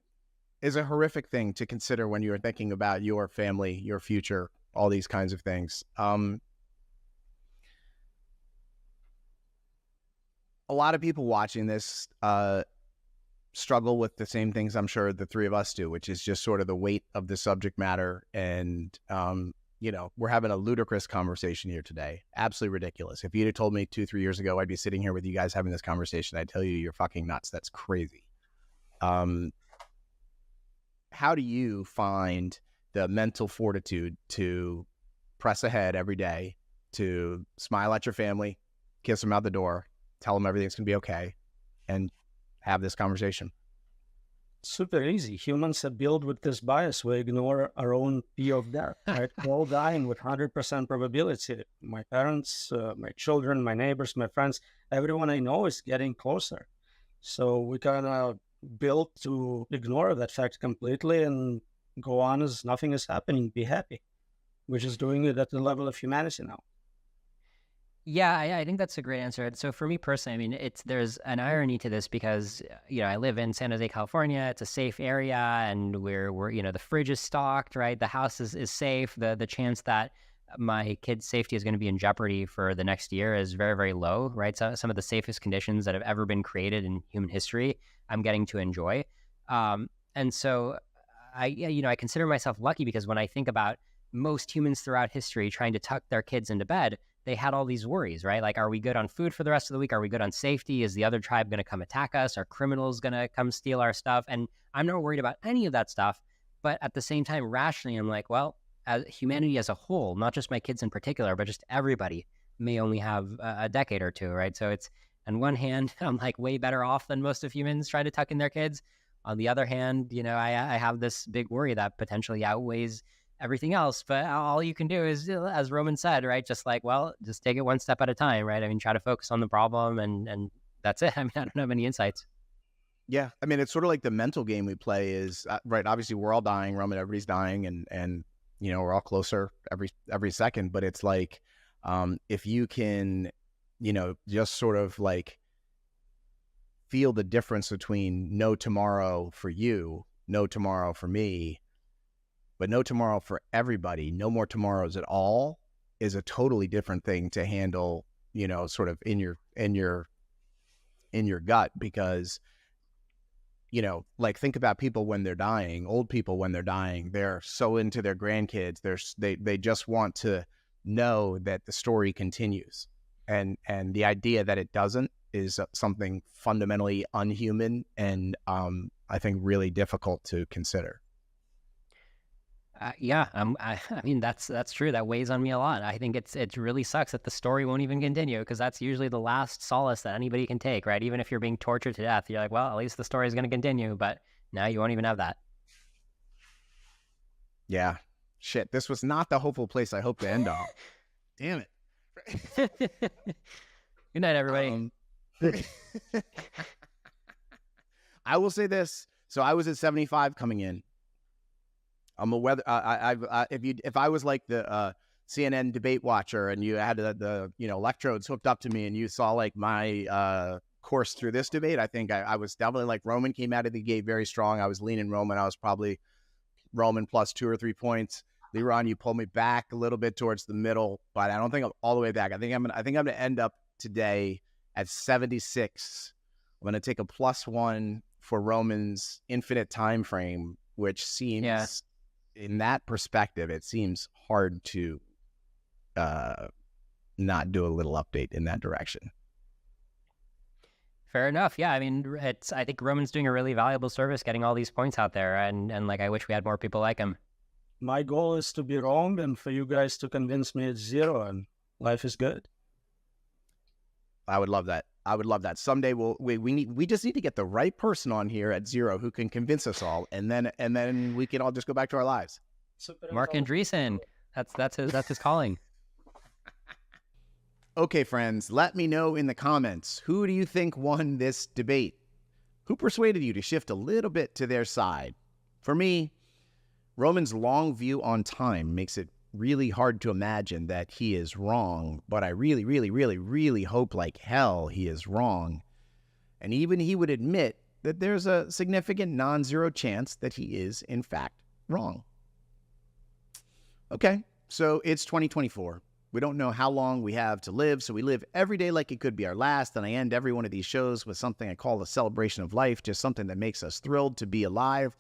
is a horrific thing to consider when you're thinking about your family, your future, all these kinds of things. A lot of people watching this struggle with the same things I'm sure the three of us do, which is just sort of the weight of the subject matter. And we're having a ludicrous conversation here today. Absolutely ridiculous. If you'd have told me 2-3 years ago I'd be sitting here with you guys having this conversation, I'd tell you you're fucking nuts. That's crazy. How do you find the mental fortitude to press ahead every day, to smile at your family, kiss them out the door, tell them everything's going to be okay, and have this conversation? Super easy. Humans are built with this bias. We ignore our own fear of death, right? We're all dying with 100% probability. My parents, my children, my neighbors, my friends, everyone I know is getting closer. So we kind of built to ignore that fact completely and go on as nothing is happening. Be happy. We're just doing it at the level of humanity now. Yeah, I think that's a great answer. So for me personally, I mean, there's an irony to this because I live in San Jose, California. It's a safe area, and we're the fridge is stocked, right? The house is safe. The chance that my kid's safety is going to be in jeopardy for the next year is very, very low, right? So some of the safest conditions that have ever been created in human history, I'm getting to enjoy. And so I consider myself lucky because when I think about most humans throughout history trying to tuck their kids into bed, they had all these worries, right? Like, are we good on food for the rest of the week? Are we good on safety? Is the other tribe going to come attack us? Are criminals going to come steal our stuff? And I'm not worried about any of that stuff. But at the same time, rationally, I'm like, well, as humanity as a whole, not just my kids in particular, but just everybody may only have a decade or two, right? So it's, on one hand, I'm like way better off than most of humans trying to tuck in their kids. On the other hand, I have this big worry that potentially outweighs everything else. But all you can do is, as Roman said, right, just take it one step at a time, right? I mean, try to focus on the problem, and that's it. I mean, I don't have any insights. Yeah, I mean, it's sort of like the mental game we play is, right, obviously we're all dying, Roman, everybody's dying, and we're all closer every second, but it's like, if you can, just sort of like feel the difference between no tomorrow for you, no tomorrow for me, but no tomorrow for everybody, no more tomorrows at all, is a totally different thing to handle, sort of in your gut, because, like, think about people when they're dying, old people when they're dying, they're so into their grandkids. They just want to know that the story continues. And the idea that it doesn't is something fundamentally unhuman and I think really difficult to consider. I mean, that's true. That weighs on me a lot. I think it really sucks that the story won't even continue, because that's usually the last solace that anybody can take, right? Even if you're being tortured to death, you're like, well, at least the story is going to continue. But now you won't even have that. Yeah. Shit. This was not the hopeful place I hoped to end on. Damn it. Good night, everybody. I will say this. So I was at 75 coming in. I'm a weather. If I was like the CNN debate watcher and you had the electrodes hooked up to me and you saw like my course through this debate, I think I was definitely like Roman came out of the gate very strong. I was leaning Roman. I was probably Roman plus 2 or 3 points. Leron, you pulled me back a little bit towards the middle, but I don't think I'm all the way back. I think I'm gonna end up today at 76. I'm gonna take a +1 for Roman's infinite time frame, which seems, in that perspective, it seems hard to not do a little update in that direction. Fair enough. Yeah, I mean, I think Roman's doing a really valuable service getting all these points out there, and like I wish we had more people like him. My goal is to be wrong and for you guys to convince me it's 0 and life is good. I would love that. Someday we just need to get the right person on here at 0 who can convince us all, and then we can all just go back to our lives. Mark Andreessen, that's his calling. Okay, friends, let me know in the comments, who do you think won this debate? Who persuaded you to shift a little bit to their side? For me, Roman's long view on time makes it really hard to imagine that he is wrong, but I really, really, really, really hope like hell he is wrong. And even he would admit that there's a significant non-zero chance that he is, in fact, wrong. Okay, so it's 2024. We don't know how long we have to live, so we live every day like it could be our last, and I end every one of these shows with something I call a celebration of life, just something that makes us thrilled to be alive.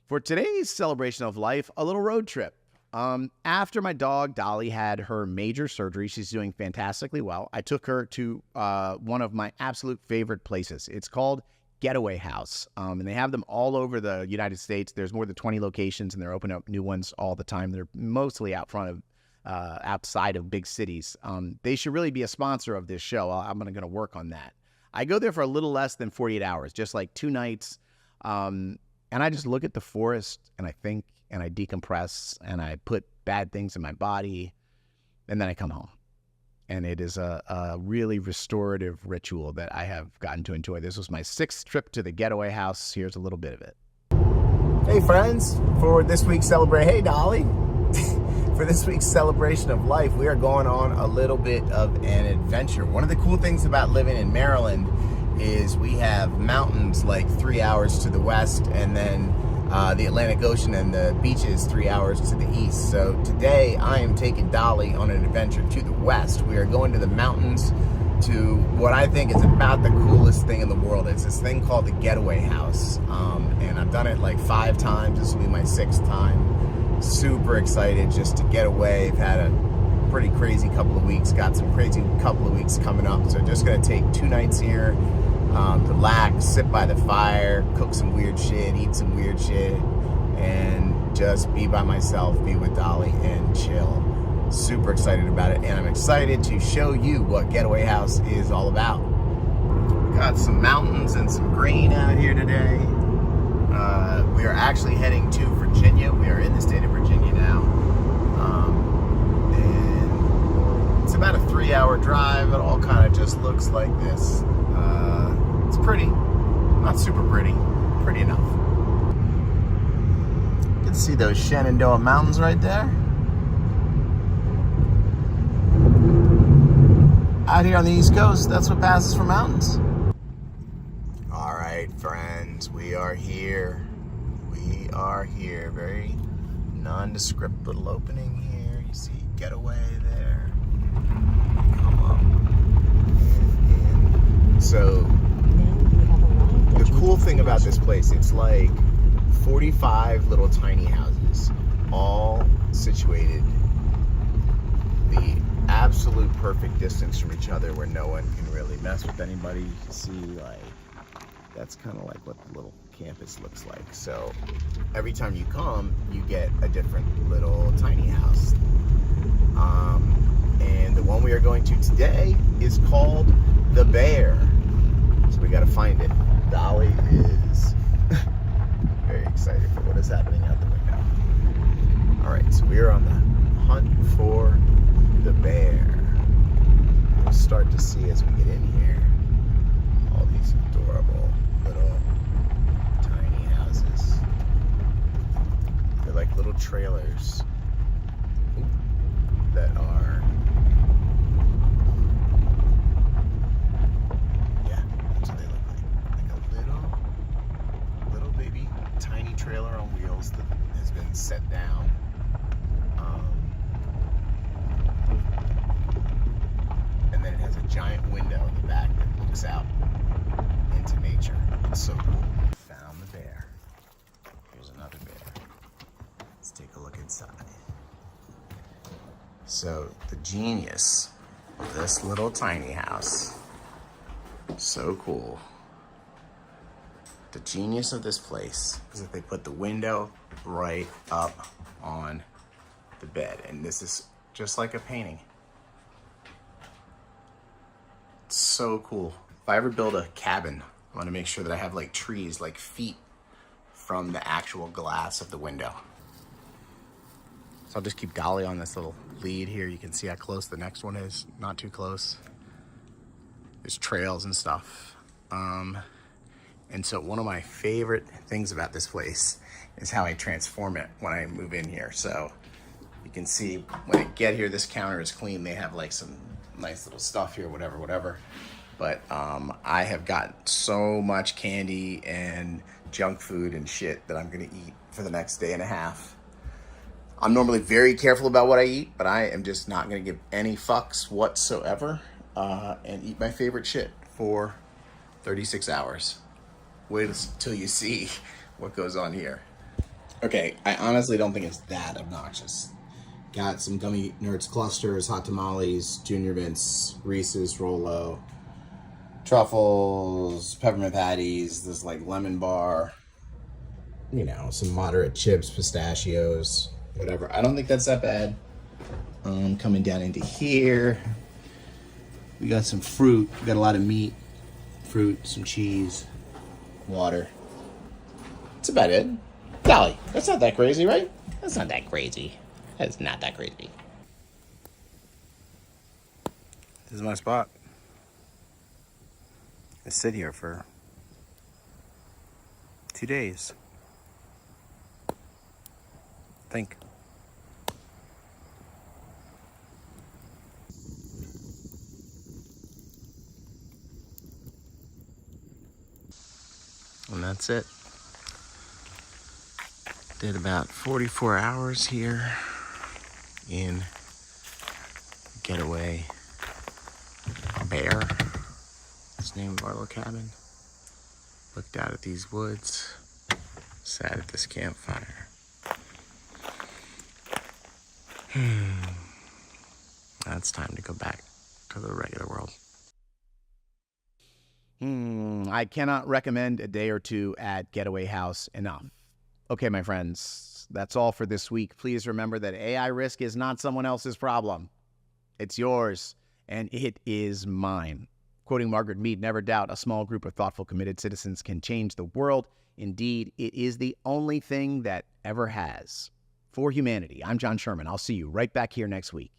For today's celebration of life, a little road trip. After my dog Dolly had her major surgery, she's doing fantastically well. I took her to one of my absolute favorite places. It's called Getaway House, and they have them all over the United States. There's more than 20 locations, and they're opening up new ones all the time. They're mostly outside of big cities. They should really be a sponsor of this show. I'm going to work on that. I go there for a little less than 48 hours, just like 2 nights. And I just look at the forest and I think and I decompress and I put bad things in my body, and then I come home. And it is a really restorative ritual that I have gotten to enjoy. This was my 6th trip to the getaway house. Here's a little bit of it. Hey friends, for this week's hey Dolly. For this week's celebration of life, we are going on a little bit of an adventure. One of the cool things about living in Maryland is we have mountains like 3 hours to the west, and then the Atlantic Ocean and the beaches 3 hours to the east. So today I am taking Dolly on an adventure to the west. We are going to the mountains to what I think is about the coolest thing in the world. It's this thing called the Getaway House. And I've done it like 5 times. This will be my 6th time. Super excited just to get away. I've had a pretty crazy couple of weeks, got some crazy couple of weeks coming up. So just gonna take 2 nights here, relax, sit by the fire, cook some weird shit, eat some weird shit, and just be by myself, be with Dolly and chill. Super excited about it, and I'm excited to show you what Getaway House is all about. Got some mountains and some green out here today. We are actually heading to Virginia. We are in the state of Virginia now. And it's about a 3-hour drive. It all kind of just looks like this. It's pretty. Not super pretty. Pretty enough. You can see those Shenandoah Mountains right there. Out here on the East Coast, that's what passes for mountains. All right, friends, we are here. We are here. Very nondescript little opening here. You see Getaway there. Come up. And so, the cool thing about this place, it's like 45 little tiny houses, all situated the absolute perfect distance from each other where no one can really mess with anybody. You can see, like, that's kind of like what the little campus looks like. So every time you come, you get a different little tiny house. And the one we are going to today is called the Bear. So we got to find it. Dolly is very excited for what is happening out the window. All right, so we are on the hunt for the bear. We'll start to see as we get in here all these adorable little tiny houses. They're like little trailers that are, yeah, that's what they look like. Like a little baby tiny trailer on wheels that has been set down. And then it has a giant window in the back that looks out into nature. It's so cool. Found the bear. Here's another bear. Let's take a look inside. So the genius of this little tiny house, so cool. The genius of this place is that they put the window right up on the bed. And this is just like a painting. It's so cool. If I ever build a cabin, I want to make sure that I have like trees, like feet from the actual glass of the window. So I'll just keep Dolly on this little lead here. You can see how close the next one is. Not too close. There's trails and stuff. And so one of my favorite things about this place is how I transform it when I move in here. So you can see when I get here, this counter is clean. They have like some nice little stuff here, whatever. But I have got so much candy and junk food and shit that I'm gonna eat for the next day and a half. I'm normally very careful about what I eat, but I am just not gonna give any fucks whatsoever and eat my favorite shit for 36 hours. Wait until you see what goes on here. Okay, I honestly don't think it's that obnoxious. Got some Gummy Nerds clusters, hot tamales, Junior Mints, Reese's, Rolo, truffles, peppermint patties, this like lemon bar, you know, some moderate chips, pistachios, whatever. I don't think that's that bad. Coming down into here, we got some fruit. We got a lot of meat, fruit, some cheese, water. That's about it. Golly, that's not that crazy, right? That's not that crazy. That's not that crazy. This is my spot. I sit here for 2 days. Think. And that's it. Did about 44 hours here in Getaway Bear. That's the name of our little cabin. Looked out at these woods, sat at this campfire. Now it's time to go back to the regular world. I cannot recommend a day or two at Getaway House enough. Okay, my friends, that's all for this week. Please remember that AI risk is not someone else's problem. It's yours, and it is mine. Quoting Margaret Mead, never doubt a small group of thoughtful, committed citizens can change the world. Indeed, it is the only thing that ever has. For humanity, I'm John Sherman. I'll see you right back here next week.